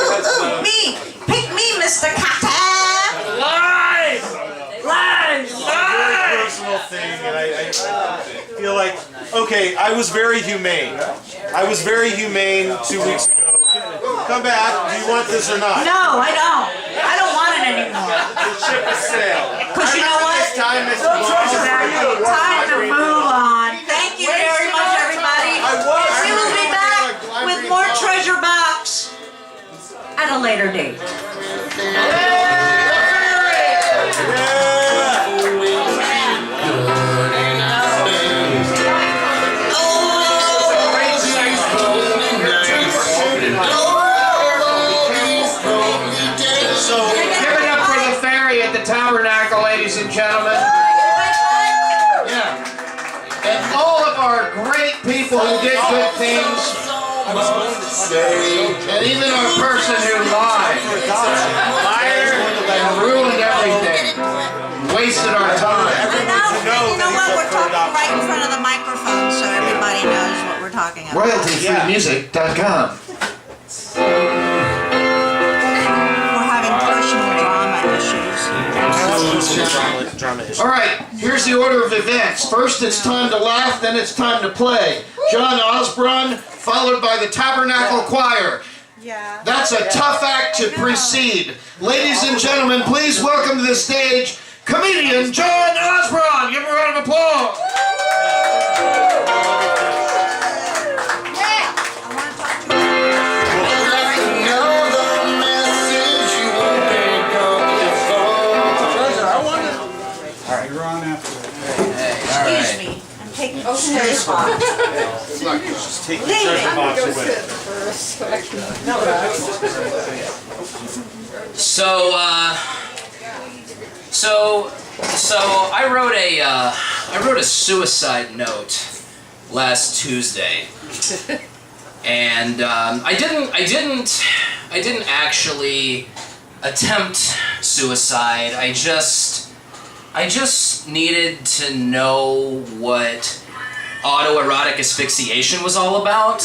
me, pick me, Mr. Captain. Lies! Very personal thing, and I feel like, okay, I was very humane. I was very humane 2 weeks ago. Come back. Do you want this or not? No, I don't. I don't want it anymore. The ship has sailed. Because you know what? Time, Mr. Balls. Time to move on. Thank you very much, everybody. at a later date. Give it up for the fairy at the Tabernacle, ladies and gentlemen. Yeah. And all of our great people who did good things. And even our person who lied. And ruined everything. Wasted our time. You know what? We're talking right in front of the microphone so everybody knows what we're talking about. RoyaltyFreeMusic.com. We're having personal drama issues. All right, here's the order of events. First, it's time to laugh, then it's time to play. John Osborne, followed by the Tabernacle Choir. Yeah. That's a tough act to precede. Ladies and gentlemen, please welcome to the stage comedian John Osborne. Give him a round of applause. You're on after it. Excuse me. I'm taking the treasure box. Just take the treasure box away. So I wrote a suicide note last Tuesday, and I didn't actually attempt suicide. I just needed to know what autoerotic asphyxiation was all about.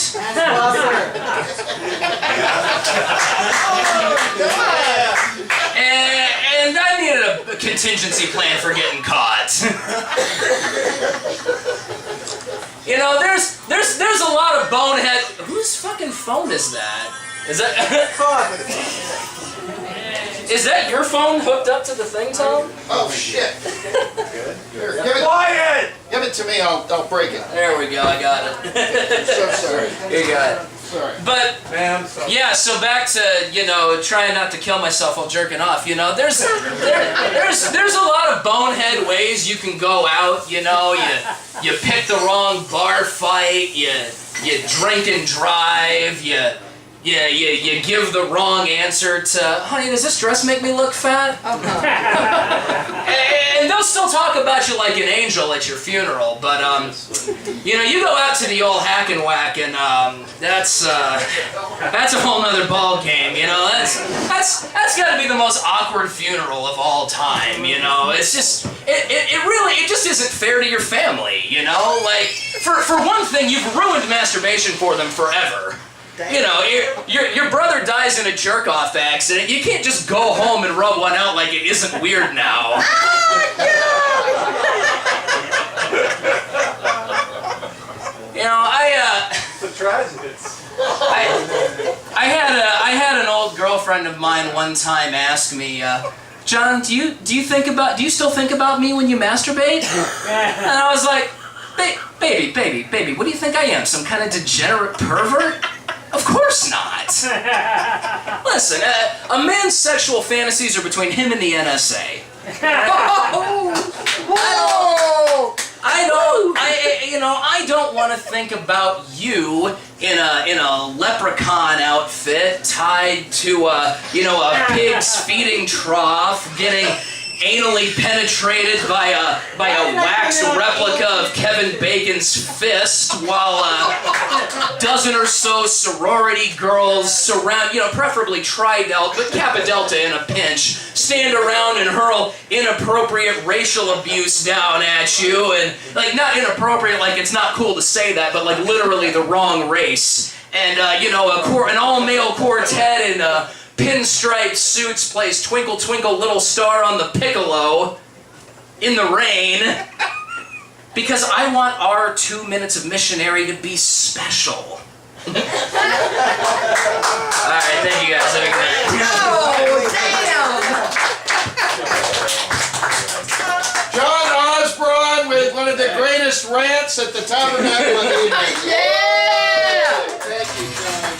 And I needed a contingency plan for getting caught. You know, there's a lot of bonehead. Whose fucking phone is that? Is that your phone hooked up to the thing, Tom? Oh, shit. Here, give it, Quiet! give it to me, I'll break it. There we go, I got it. I'm so sorry. You got it. Sorry. But, yeah, so back to, trying not to kill myself while jerking off, there's a lot of bonehead ways you can go out, you pick the wrong bar fight, you drink and drive, you give the wrong answer to, honey, does this dress make me look fat? And they'll still talk about you like an angel at your funeral, but, you go out to the old hack and whack, and that's a whole nother ball game, that's gotta be the most awkward funeral of all time, it's just, it just isn't fair to your family, like, for one thing, you've ruined masturbation for them forever. Your brother dies in a jerk-off accident. You can't just go home and rub one out like it isn't weird now. It's a tragedy. I had an old girlfriend of mine one time ask me, John, do you still think about me when you masturbate? And I was like, baby, what do you think I am? Some kind of degenerate pervert? Of course not. Listen, a man's sexual fantasies are between him and the NSA. I don't want to think about you in a leprechaun outfit tied to a pig's feeding trough, getting anally penetrated by a wax replica of Kevin Bacon's fist, while a dozen or so sorority girls surround, preferably tri-delt, but Kappa Delta in a pinch, stand around and hurl inappropriate racial abuse down at you, and, like, not inappropriate like it's not cool to say that, but, like, literally the wrong race. And, an all-male quartet in pinstripe suits plays Twinkle Twinkle Little Star on the Piccolo in the rain, because I want our 2 minutes of missionary to be special. Alright, thank you guys. John Osborne with one of the greatest rants at the Tabernacle. Yeah! Thank you, John.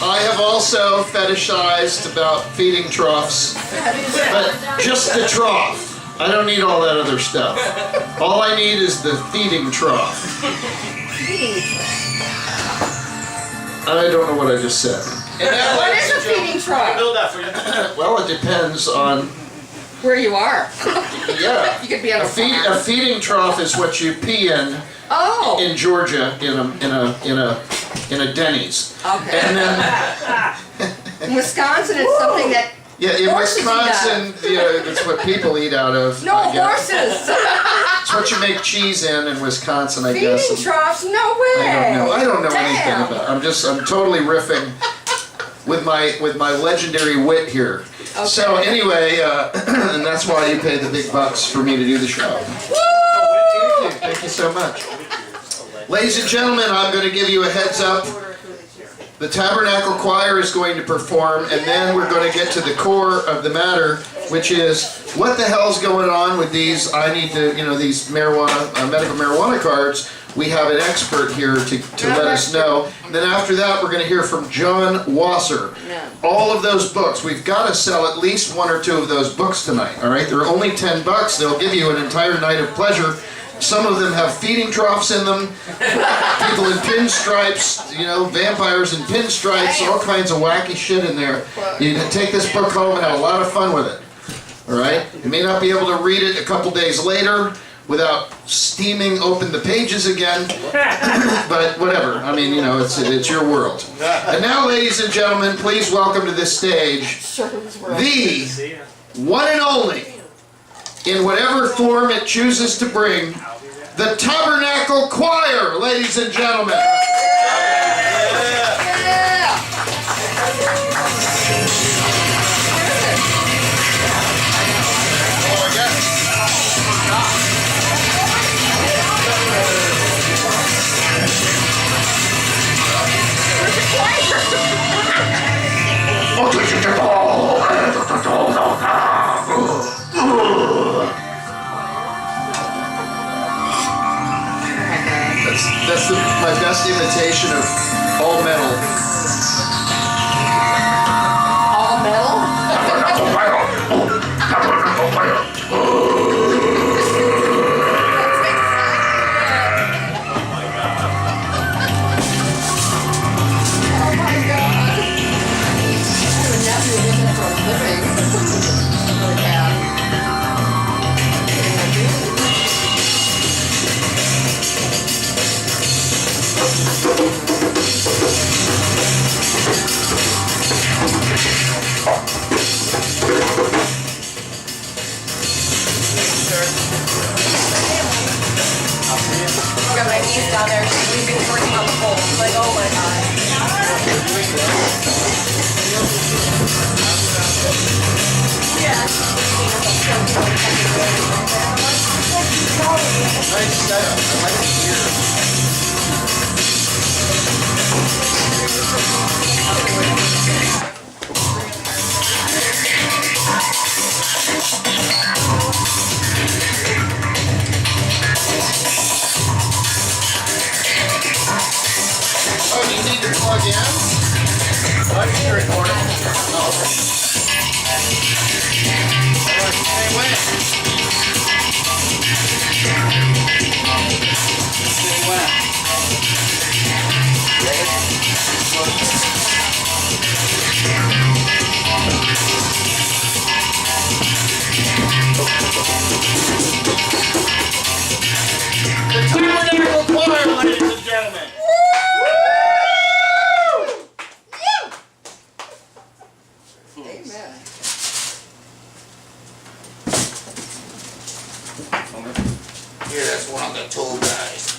I I have also fetishized about feeding troughs, but just the trough. I don't need all that other stuff. All I need is the feeding trough. I don't know what I just said. And now, What is a feeding trough? Build that for you. well, it depends on. Where you are. Yeah. You could be on a A farm. feeding trough is what you pee in Oh. in Georgia in a Denny's. Okay. And then In Wisconsin, it's something that. yeah, in Horses eat Wisconsin, it's what people eat out of. No, I guess. horses. It's what you make cheese in Wisconsin, I guess. Feeding troughs? No way. I don't know anything Damn. about it. I'm totally riffing with my legendary wit here. Okay. So anyway, and that's why you pay the big bucks for me to do the show. Woo! Thank you so much. Ladies and gentlemen, I'm going to give you a heads up. The Tabernacle Choir is going to perform, and then we're going to get to the core of the matter, which is what the hell's going on with these, these marijuana, medical marijuana cards. We have an expert here to let us know. And then after that, we're going to hear from John Wasser. All of those books. We've got to sell at least one or two of those books tonight, all right? They're only $10. They'll give you an entire night of pleasure. Some of them have feeding troughs in them, people in pinstripes, vampires in pinstripes, all kinds of wacky shit in there. You can take this book home and have a lot of fun with it, all right? You may not be able to read it a couple days later without steaming open the pages again, but whatever. I mean, it's your world. And now, ladies and gentlemen, please welcome to this stage the one and only, in whatever form it chooses to bring, the Tabernacle Choir, ladies and gentlemen. That's my best imitation of all metal. All metal? Oh my god. I have a nephew who does that for a living. Really bad. Got my niece down there. We've been working on the pole. Like, oh my god. Nice setup. I like it here. Oh, do you need to plug in? I can record it. Oh, okay. Same way. Same way. The Tabernacle Choir, ladies and gentlemen. Amen. Here, that's one of the tool guys.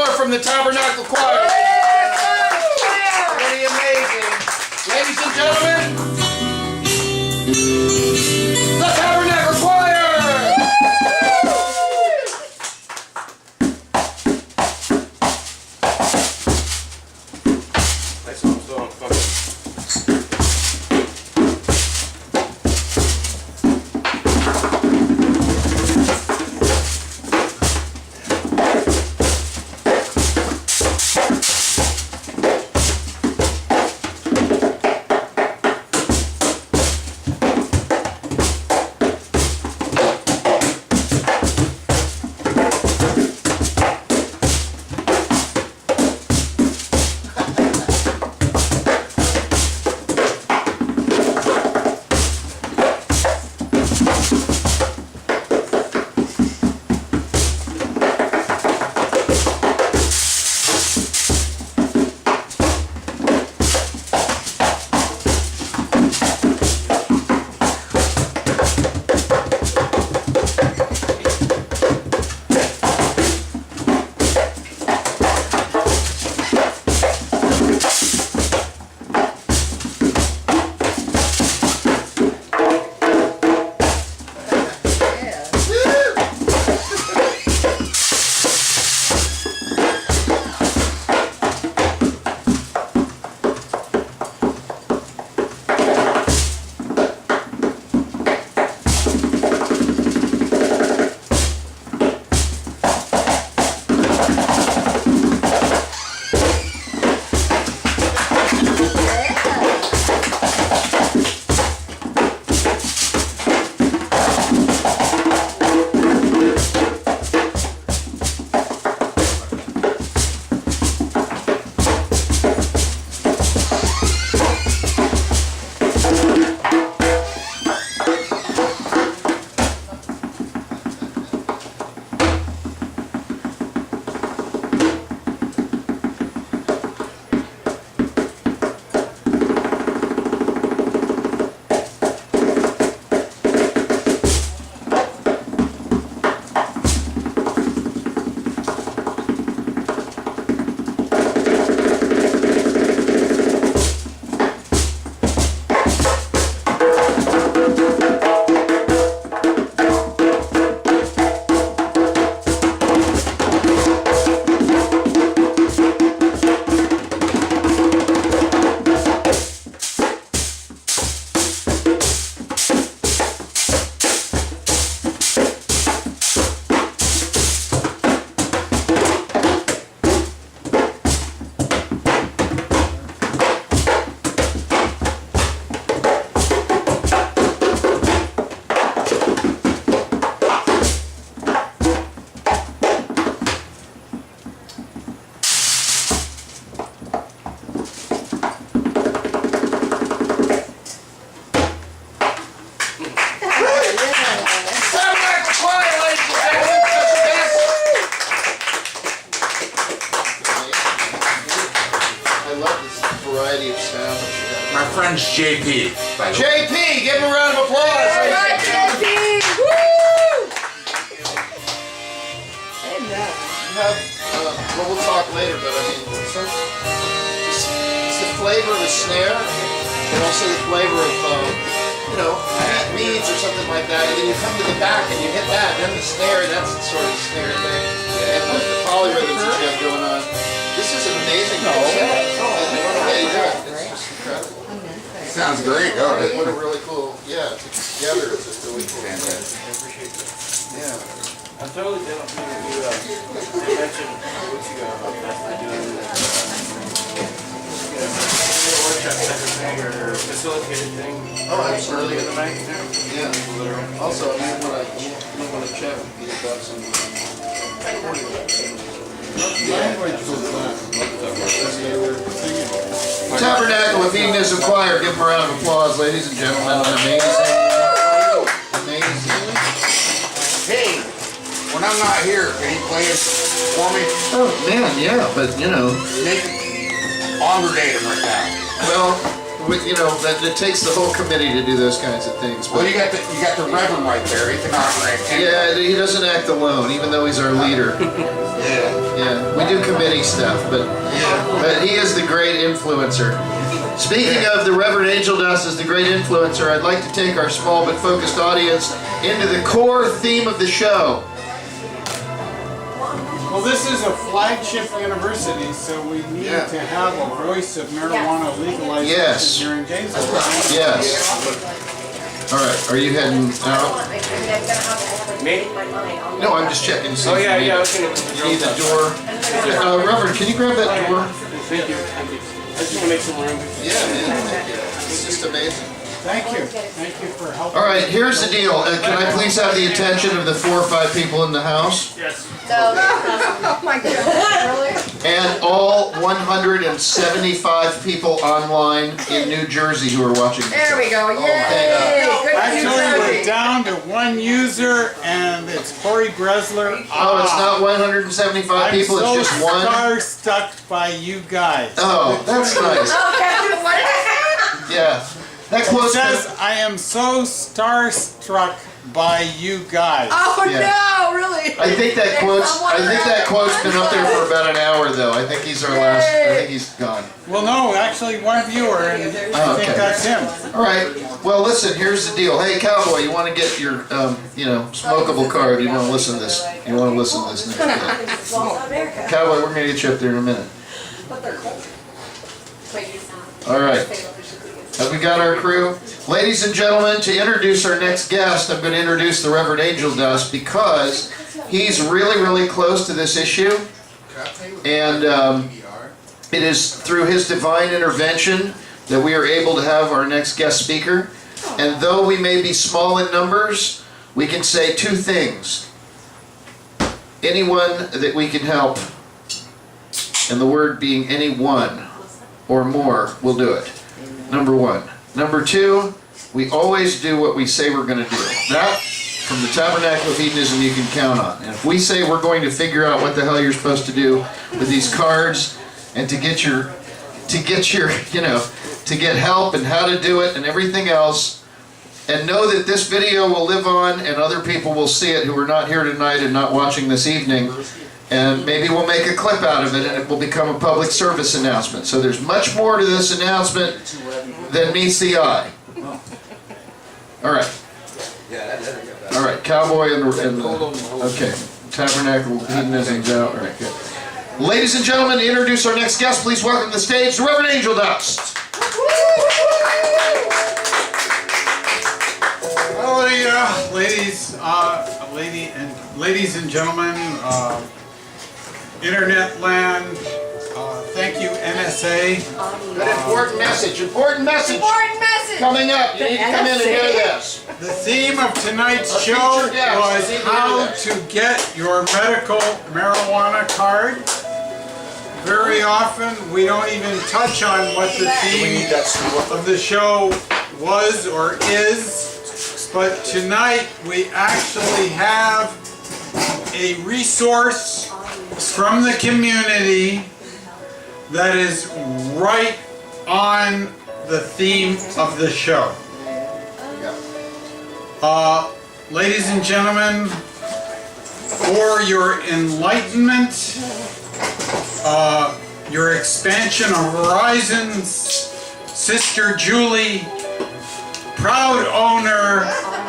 more from the Tabernacle Choir. Pretty amazing. Ladies and gentlemen, the Tabernacle Choir! Nice one, so fucking. My friend's JP. by the way. JP, give him a round of applause. Well, we'll talk later, but I mean, it's the flavor of the snare, and also the flavor of, beads or something like that. And then you come to the back and you hit that, and then the snare, that's the sort of snare thing. And with the polyrhythms that you have going on. This is an amazing concept. I don't know how you do it. It's just incredible. Sounds great. Oh, What a really cool, together it's just really cool. fantastic. Yeah. I'm totally down for you to do, they mentioned weeks ago about possibly doing workshop type of thing or facilitated thing. Oh, absolutely. Early in the night, Yeah. Also, you want to check about some. Tabernacle with Hedonism Choir. Give them a round of applause, ladies and gentlemen. Amazing. Hey, when I'm not here, can you play it for me? Oh man, yeah, but Make it longer dated right now. well, you know, that it takes the whole committee to do those kinds of things. Well, But you got the Reverend right there. He can operate. yeah, he doesn't act alone, even though he's our leader. Yeah, we do committee stuff, but he is the great influencer. Speaking of the Reverend Angel Dust as the great influencer, I'd like to take our small but focused audience into the core theme of the show. Well, this is a flagship university, so we need to have a voice of marijuana legalization here in Gainesville. Yes. All right, are you heading out? Me? No, I'm just checking to see Oh, if yeah, you yeah, I need, was gonna put the you need the drone door. Reverend, can you grab that door? Thank you. I just want to make some room. Yeah, man. It's just amazing. Thank you. Thank you for helping. All right, here's the deal. Can I please have the attention of the 4 or 5 people in the house? Yes. Oh my God, really? And all 175 people online in New Jersey who are watching this. There we go, yay! Good Actually, we're news. down to 1 user, and it's Corey Bresler. Oh, it's not 175 people, I'm it's so just one? star-struck by you guys. Oh, that's nice. Okay, what is it? Yeah. That It quote's says, been, I am so star-struck by you guys. Oh Yeah. no, really? I think that quote's been up there for about an hour though. I think he's our last, I think he's gone. Well, no, actually, one viewer, and I think okay. that's him. All right. Well, listen. Here's the deal. Hey, cowboy, you want to get your, you know, smokable card? You want to listen to this? You want to listen to this next day? Cowboy, we're gonna get you up there in a minute. All right. Have we got our crew? Ladies and gentlemen, to introduce our next guest, I'm going to introduce the Reverend Angel Dust because he's really, really close to this issue, and it is through his divine intervention that we are able to have our next guest speaker. And though we may be small in numbers, we can say 2 things. Anyone that we can help, and the word being anyone or more, will do it. Number 1. Number 2, we always do what we say we're going to do. That, from the Tabernacle of Hedonism, you can count on. And if we say we're going to figure out what the hell you're supposed to do with these cards, and to get your, you know, to get help and how to do it and everything else, and know that this video will live on and other people will see it who are not here tonight and not watching this evening, and maybe we'll make a clip out of it and it will become a public service announcement. So there's much more to this announcement than meets the eye. All right. All right, cowboy and the okay, Tabernacle Hedonism's out. All right, good. Ladies and gentlemen, to introduce our next guest, please welcome to the stage the Reverend Angel Dust. Hallelujah, ladies and gentlemen, internet land. Thank you, NSA. Good important message. Important message. Important message. Coming up. You need to come in and hear this. The theme of tonight's show was how to get your medical marijuana card. Very often we don't even touch on what the theme of the show was or is, but tonight we actually have a resource from the community that is right on the theme of the show. Ladies and gentlemen, for your enlightenment, your expansion of horizons, Sister Julie, proud owner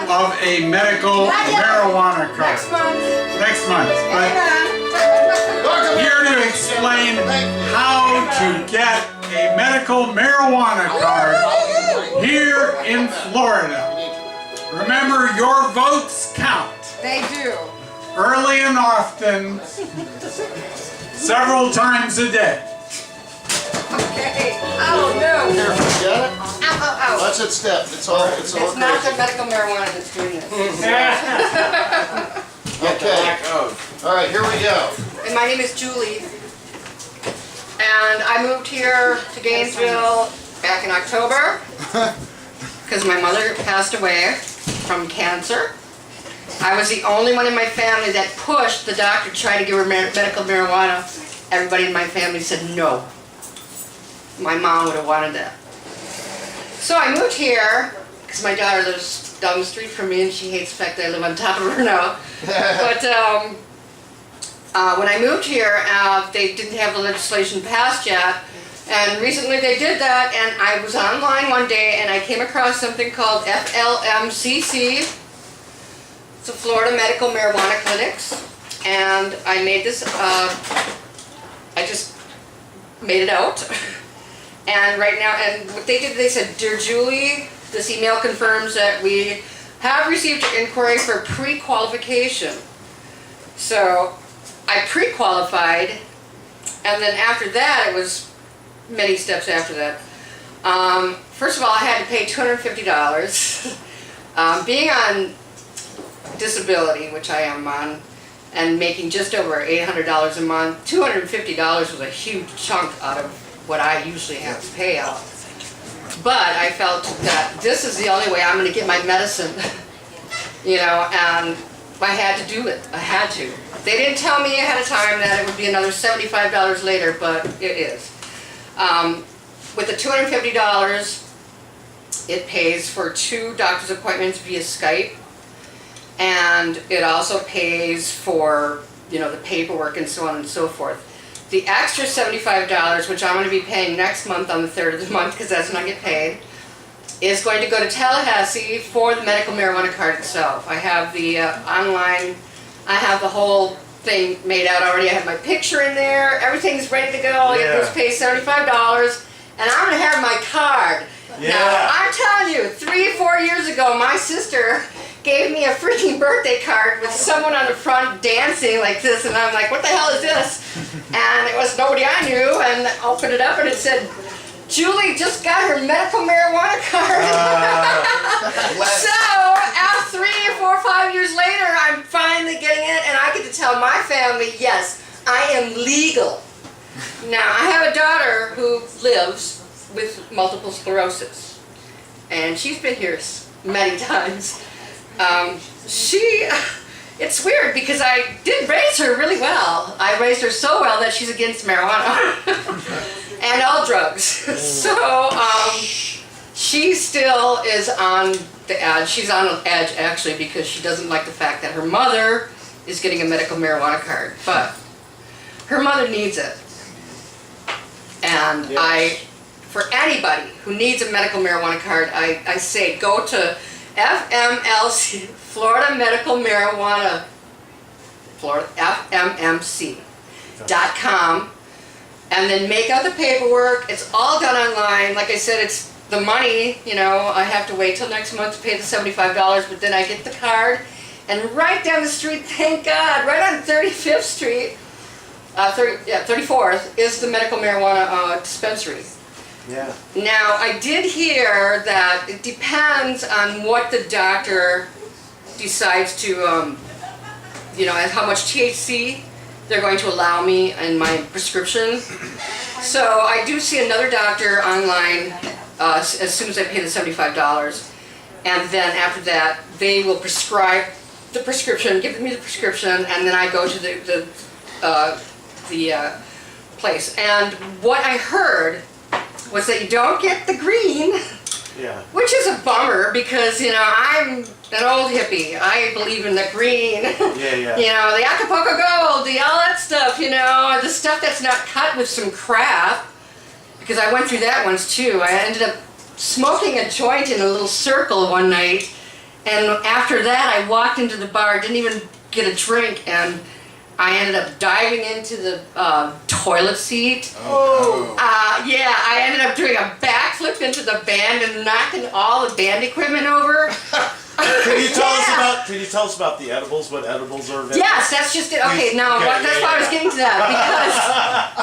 of a medical marijuana card. Next month. But here to explain how to get a medical marijuana card here in Florida. Remember, your votes count. They do. Early and often, several times a day. Okay. Oh no. Here, you got it? Ow, ow, ow. Watch it step. It's all It's not crazy. the medical marijuana that's doing this. Okay. All right, here we go. And my name is Julie. And I moved here to Gainesville back in October because my mother passed away from cancer. I was the only one in my family that pushed the doctor to try to give her medical marijuana. Everybody in my family said no. My mom would have wanted that. So I moved here because my daughter lives down the street from me and she hates the fact that I live on top of her now. But when I moved here, they didn't have the legislation passed yet. And recently they did that, and I was online one day and I came across something called FLMCC. It's a Florida Medical Marijuana Clinics. And I made this, I just made it out. And right now, and what they did, they said, "Dear Julie, this email confirms that we have received your inquiry for pre-qualification." So I pre-qualified, and then after that, it was many steps after that. First of all, I had to pay $250. Being on disability, which I am on, and making just over $800 a month, $250 was a huge chunk out of what I usually have to pay out. But I felt that this is the only way I'm going to get my medicine, you know, and I had to do it. I had to. They didn't tell me ahead of time that it would be another $75 later, but it is. With the $250, it pays for 2 doctor's appointments via Skype, and it also pays for, you know, the paperwork and so on and so forth. The extra $75, which I'm going to be paying next month on the 3rd of the month, because that's when I get paid, is going to go to Tallahassee for the medical marijuana card itself. I have the online, I have the whole thing made out already. I have my picture in there. Everything's ready to go. All you have to do is pay $75, and I'm going to have my card. Yeah. Now, I'm telling you, 3 or 4 years ago, my sister gave me a freaking birthday card with someone on the front dancing like this, and I'm like, what the hell is this? And it was nobody I knew, and I opened it up and it said, "Julie just got her medical marijuana card." So, after 3 or 4 or 5 years later, I'm finally getting it, and I get to tell my family, yes, I am legal. Now, I have a daughter who lives with multiple sclerosis, and she's been here many times. It's weird because I did raise her really well. I raised her so well that she's against marijuana and all drugs. So she still is on the edge. She's on the edge actually because she doesn't like the fact that her mother is getting a medical marijuana card, but her mother needs it. And for anybody who needs a medical marijuana card, I say go to FMLC, Florida Medical Marijuana, FMMC.com, and then make out the paperwork. It's all done online. Like I said, it's the money, you know, I have to wait till next month to pay the $75, but then I get the card, and right down the street, thank God, right on 35th Street, 34th, is the medical marijuana dispensary. Yeah. Now, I did hear that it depends on what the doctor decides to, you know, and how much THC they're going to allow me in my prescription. So I do see another doctor online as soon as I pay the $75. And then after that, they will prescribe the prescription, give me the prescription, and then I go to the place. And what I heard was that you don't get the green, which is a bummer because, you know, I'm an old hippie. I believe in the green. You know, the Acapulco Gold, all that stuff, you know, the stuff that's not cut with some crap, because I went through that once too. I ended up smoking a joint in a little circle one night, and after that I walked into the bar, didn't even get a drink, and I ended up diving into the toilet seat. Yeah, I ended up doing a backflip into the band and knocking all the band equipment over. Can you tell us about the edibles? What edibles are available? Yes, that's just it. Okay, now that's why I was getting to that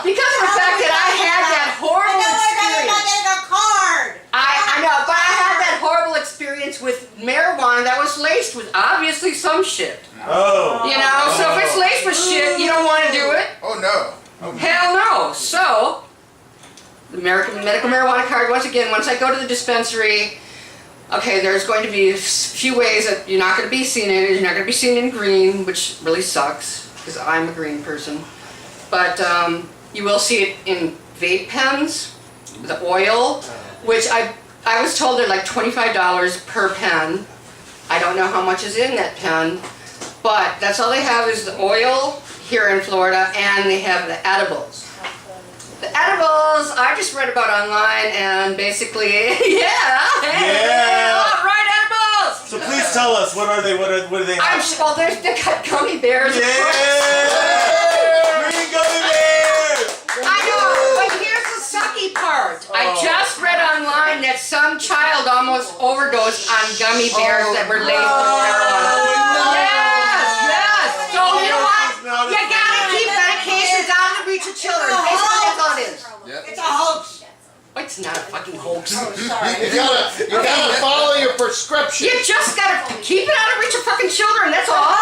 because of the fact that I had that horrible experience. I know, but I had that horrible experience with marijuana that was laced with obviously some shit. You know, so if it's laced with shit, you don't want to do it. Oh no. Hell no. So, the American medical marijuana card, once again, once I go to the dispensary, okay, there's going to be a few ways that you're not going to be seen in. You're not going to be seen in green, which really sucks, because I'm a green person. But you will see it in vape pens, the oil, which I I was told they're like $25 per pen. I don't know how much is in that pen, but that's all they have is the oil here in Florida, and they have the edibles. The edibles, I just read about online, and basically, all right, edibles! So please tell us, what are they? What do they have? Well, they got gummy bears. Yeah! Green gummy bears! I know, but here's the sucky part. I just read online that some child almost overdosed on gummy bears that were laced with marijuana. Yes! So you know what? You gotta keep medications out of the reach of children. Basically, that's all it is. It's a hoax. It's not a fucking hoax. You gotta follow your prescription. You just gotta keep it out of reach of fucking children, that's all.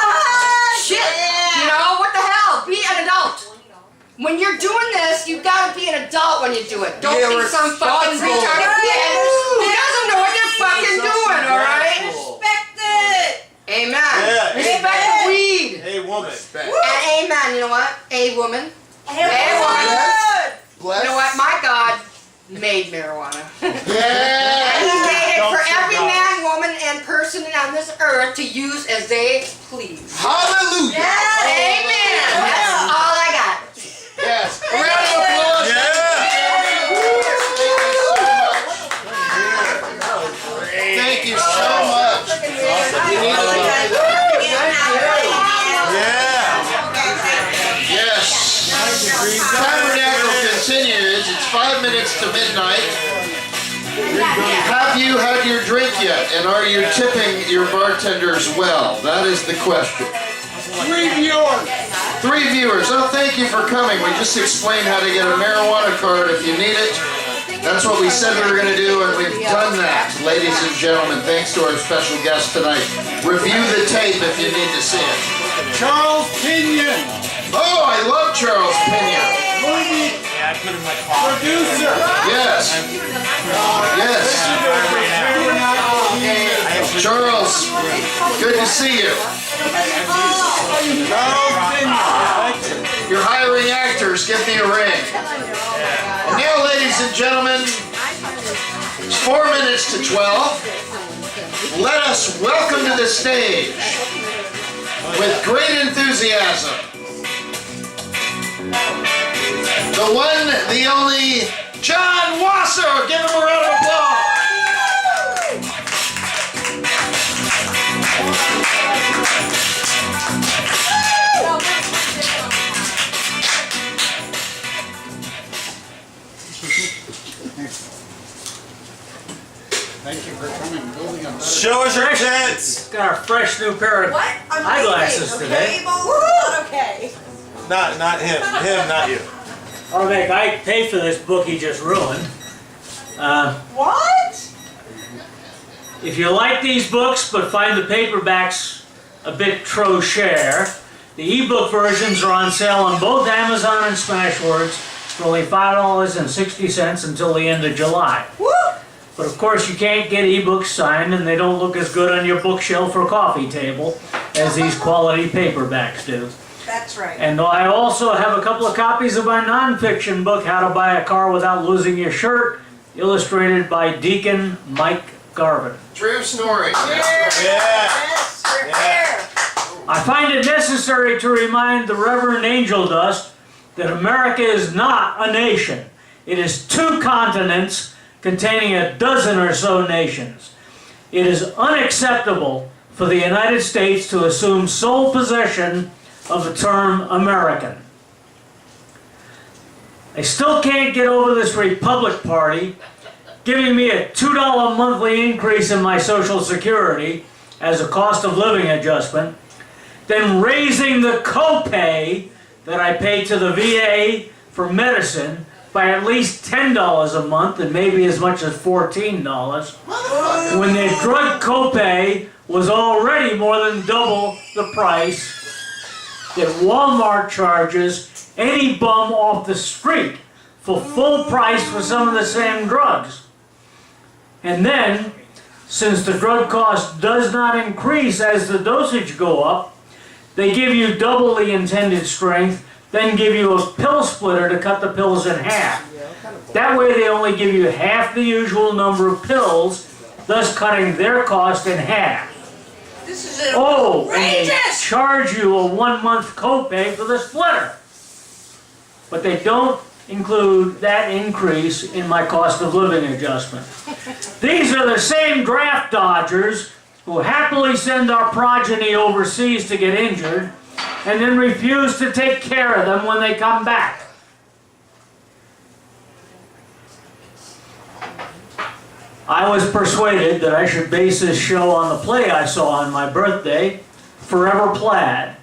Shit. You know, what the hell? Be an adult. When you're doing this, you gotta be an adult when you do it. Don't be some fucking retarded kid who doesn't know what you're fucking doing, alright? Respect it. Amen. Yeah. Respect the weed. Hey, woman. And amen, you know what? A woman. A woman. Bless. You know what? My God made marijuana. And he Yeah. made it for Don't you every God. man, woman, and person on this earth to use as they please. Hallelujah. Amen. That's all I got. Yes. A round of applause. Thank you so much. We need Yes. Tabernacle continues. It's 5 minutes to midnight. Have you had your drink yet? And are you tipping your bartenders well? That is the question. 3 viewers. 3 viewers. Oh, thank you for coming. We just explained how to get a marijuana card if you need it. That's what we said we were going to do, and we've done that, ladies and gentlemen. Thanks to our special guest tonight. Review the tape if you need to see it. Charles Pinion. Oh, I love Charles Pena. Movie Yeah, I put in my car. producer. Yes. Yes. Charles, good to see you. Charles Pinion. You're hiring actors. Give me a ring. And now, ladies and gentlemen, it's 4 minutes to 12. Let us welcome to the stage, with great enthusiasm, the one, the only, John Wasser. Give him a round of applause. Thank you for coming, building up. Show us your tits. Got a fresh new pair of What? I'm eyeglasses leaving, today. okay? Not okay. Not him. Him, not you. I'll make Ike pay for this book he just ruined. What? If you like these books but find the paperbacks a bit trop cher, the ebook versions are on sale on both Amazon and Smashwords for only $5.60 until the end of July. Woo! But of course you can't get ebooks signed, and they don't look as good on your bookshelf or coffee table as these quality paperbacks do. That's right. And I also have a couple of copies of my nonfiction book, How to Buy a Car Without Losing Your Shirt, illustrated by Deacon Mike Garvin. True story. Yes, you're here. I find it necessary to remind the Reverend Angel Dust that America is not a nation. It is 2 continents containing a dozen or so nations. It is unacceptable for the United States to assume sole possession of the term American. I still can't get over this Republic Party giving me a $2 monthly increase in my Social Security as a cost of living adjustment, then raising the copay that I pay to the VA for medicine by at least $10 a month and maybe as much as $14, when the drug copay was already more than double the price that Walmart charges any bum off the street for full price for some of the same drugs. And then, since the drug cost does not increase as the dosage go up, they give you double the intended strength, then give you a pill splitter to cut the pills in half. That way they only give you half the usual number of pills, thus cutting their cost in half. This is And they outrageous! charge you a 1-month copay for the splitter. But they don't include that increase in my cost of living adjustment. These are the same draft dodgers who happily send our progeny overseas to get injured and then refuse to take care of them when they come back. I was persuaded that I should base this show on the play I saw on my birthday, Forever Plaid.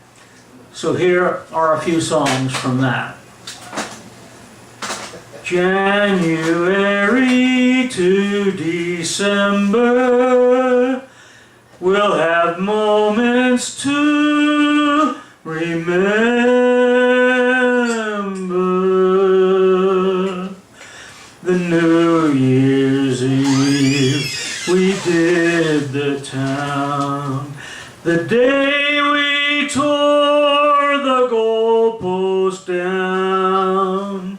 So here are a few songs from that. January to December, we'll have moments to remember. The New Year's Eve, we did the town. The day we tore the goalpost down.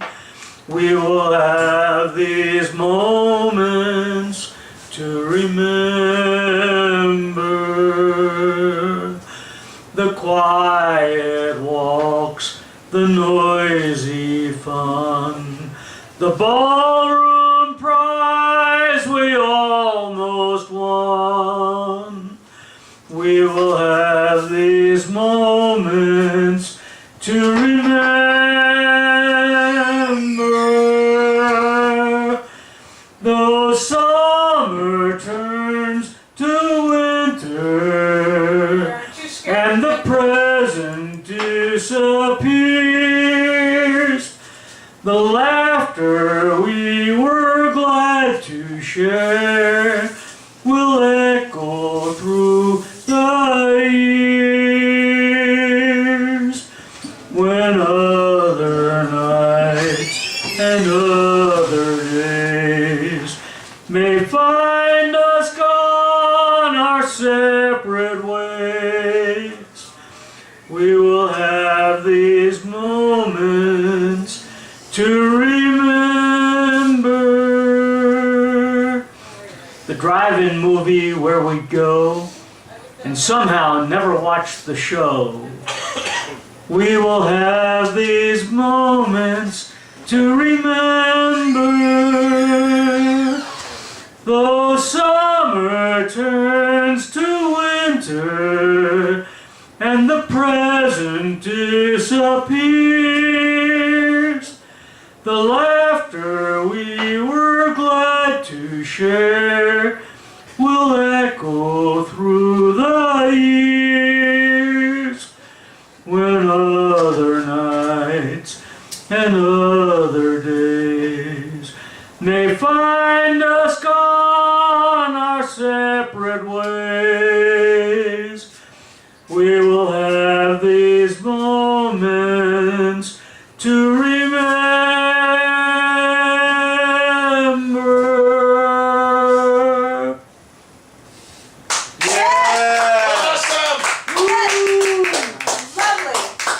We will have these moments to remember. The quiet walks, the noisy fun, the ballroom prize we almost won. We will have these moments to remember. Though summer turns to winter and the present disappears, the laughter we were glad to share will echo through the years. When other nights and other days may find us gone our separate ways, we will have these moments to remember. The drive-in movie where we go and somehow never watch the show. We will have these moments to remember. Though summer turns to winter and the present disappears, the laughter we were glad to share will echo through the years. When other nights and other days may find us gone our separate ways, we will have these moments to remember.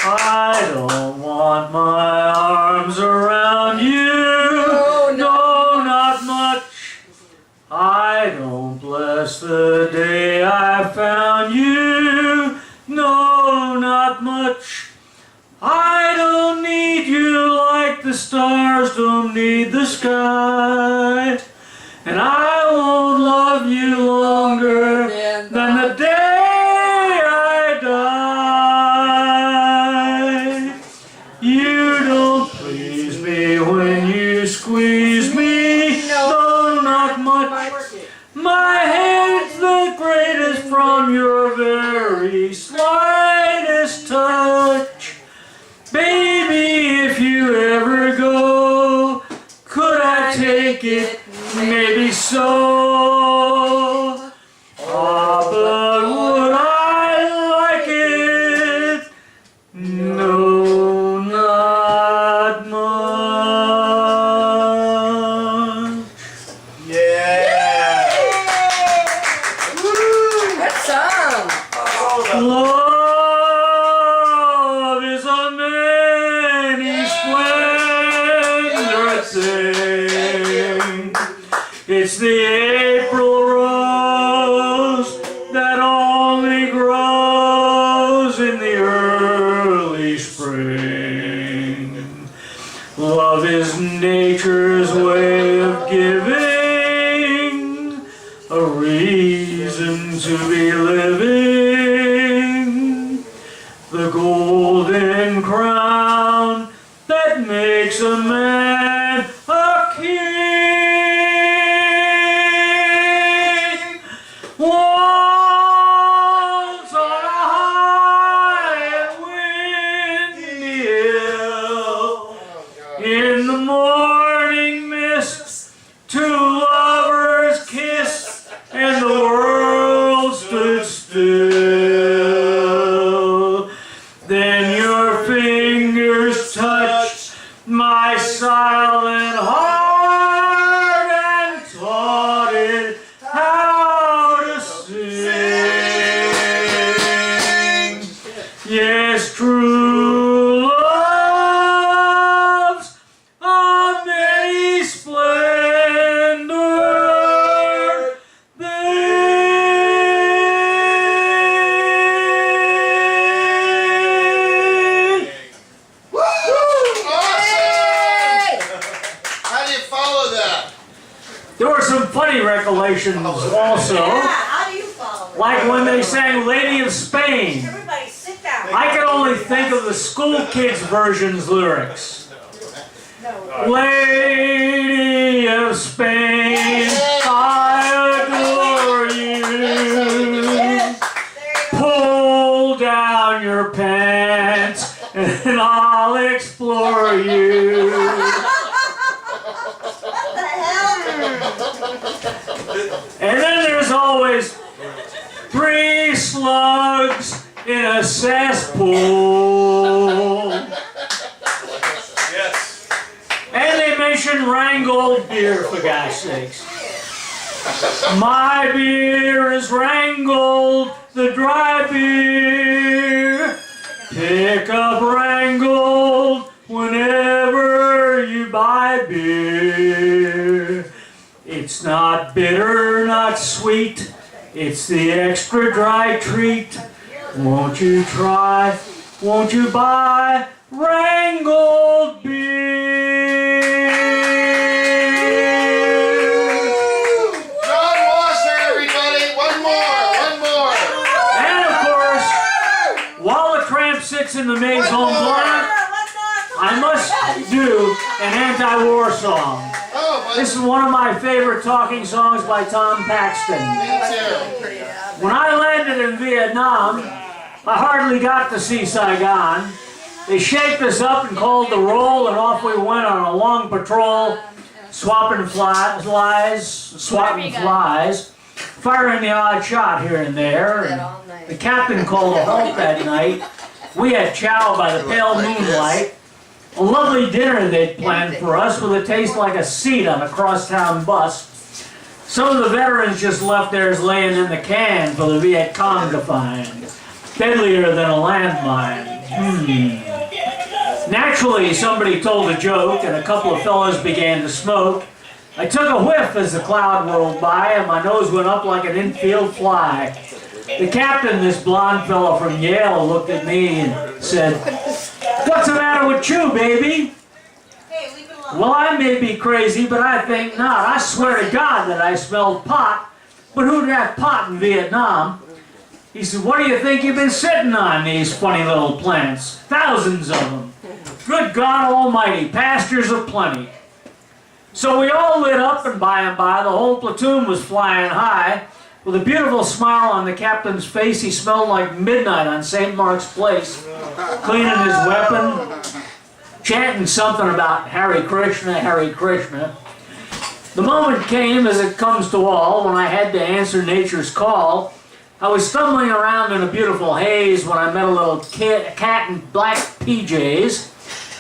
I don't want my arms around you. No, not much. I don't bless the day I found you. No, not much. I don't need you like the stars don't need the sky. And I won't love you longer than the day I die. You don't please me when you squeeze me. No, not much. My hand's the greatest from your very slightest touch. Baby, if you ever go, could I take it? Maybe so. Ah, but would I like it? No, not much. Yeah. Good song. Love is a many splendored thing. It's the April rose that only grows in the early spring. Love is nature's way of giving a reason to be living. The golden crown that makes a man a king. Once on a high and windy hill, in the morning mist, two lovers kissed, and the world stood still. Then your fingers touched my silent heart and taught it how to sing. Yes, true love's a many splendor thing. How do you follow that? There were some funny recollections also, How do you follow it? like when they sang Lady of Spain. Everybody sit down. I can only think of the school kids' version's lyrics. Lady of Spain, I adore you. Pull down your pants and I'll explore you. And then there's always 3 slugs in a cesspool. Yes. And they mention Rheingold beer, for God's sakes. My beer is Rheingold, the dry beer. Pick up Rheingold whenever you buy beer. It's not bitter, not sweet. It's the extra dry treat. Won't you try? Won't you buy Rheingold beer? John Wasser, everybody! One more! And of course, while the tramp sits in the maid's home block, I must do an anti-war song. Oh, This is one of my favorite talking songs by Tom Paxton. me too. When I landed in Vietnam, I hardly got to see Saigon. They shaped us up and called the roll, and off we went on a long patrol, swatting flies, firing the odd shot here and there. And the captain called a halt that night. We had chow by the pale moonlight. A lovely dinner they'd planned for us with a taste like a seat on a crosstown bus. Some of the veterans just left theirs laying in the can for the Viet Cong to find. Deadlier than a landmine. Naturally, somebody told a joke and a couple of fellows began to smoke. I took a whiff as the cloud rolled by and my nose went up like an infield fly. The captain, this blonde fellow from Yale, looked at me and said, "What's the matter with you, baby?" Well, I may be crazy, but I think not. I swear to God that I smelled pot, but who'd have pot in Vietnam? He said, "What do you think you've been sitting on, these funny little plants? Thousands of them. Good God Almighty, pastures of plenty." So we all lit up, and by the whole platoon was flying high. With a beautiful smile on the captain's face, he smelled like midnight on St. Mark's Place, cleaning his weapon, chanting something about Hare Krishna, Hare Krishna. The moment came, as it comes to all, when I had to answer nature's call. I was stumbling around in a beautiful haze when I met a little cat in black PJs,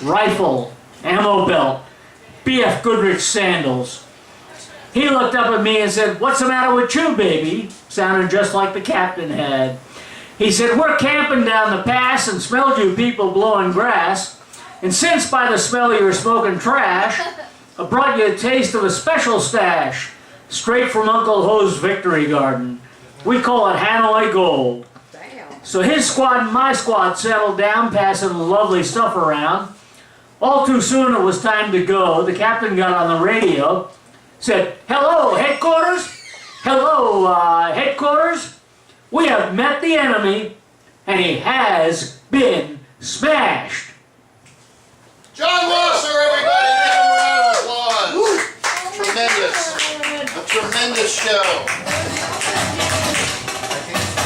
rifle, ammo belt, B.F. Goodrich sandals. He looked up at me and said, "What's the matter with you, baby?" Sounded just like the captain had. He said, "We're camping down the pass and smelled you people blowing grass. And since by the smell you were smoking trash, I brought you a taste of a special stash. straight from Uncle Ho's victory garden. We call it Hanoi Gold. So his squad and my squad settled down, passing lovely stuff around. All too soon it was time to go. The captain got on the radio, said, "Hello, headquarters? Hello, headquarters? We have met the enemy, and he has been smashed." John Wasser, everybody, give him a round of applause. Tremendous. A tremendous show.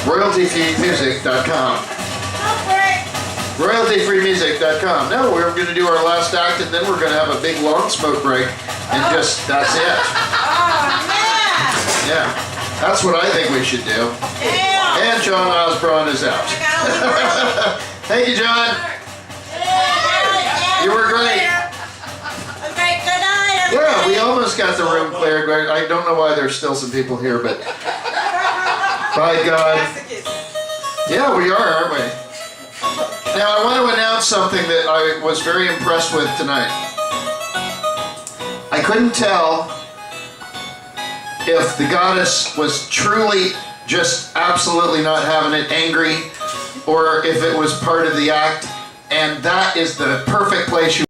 RoyaltyFreeMusic.com. RoyaltyFreeMusic.com. No, we're going to do our last act, and then we're going to have a big long smoke break, and just, that's it. Yeah, that's what I think we should do. And John Osborne is out. Thank you, John. You were great. Yeah, we almost got the room cleared. I don't know why there's still some people here, but by God. Yeah, we are, aren't we? Now, I want to announce something that I was very impressed with tonight. I couldn't tell if the goddess was truly just absolutely not having it, angry, or if it was part of the act, and that is the perfect place you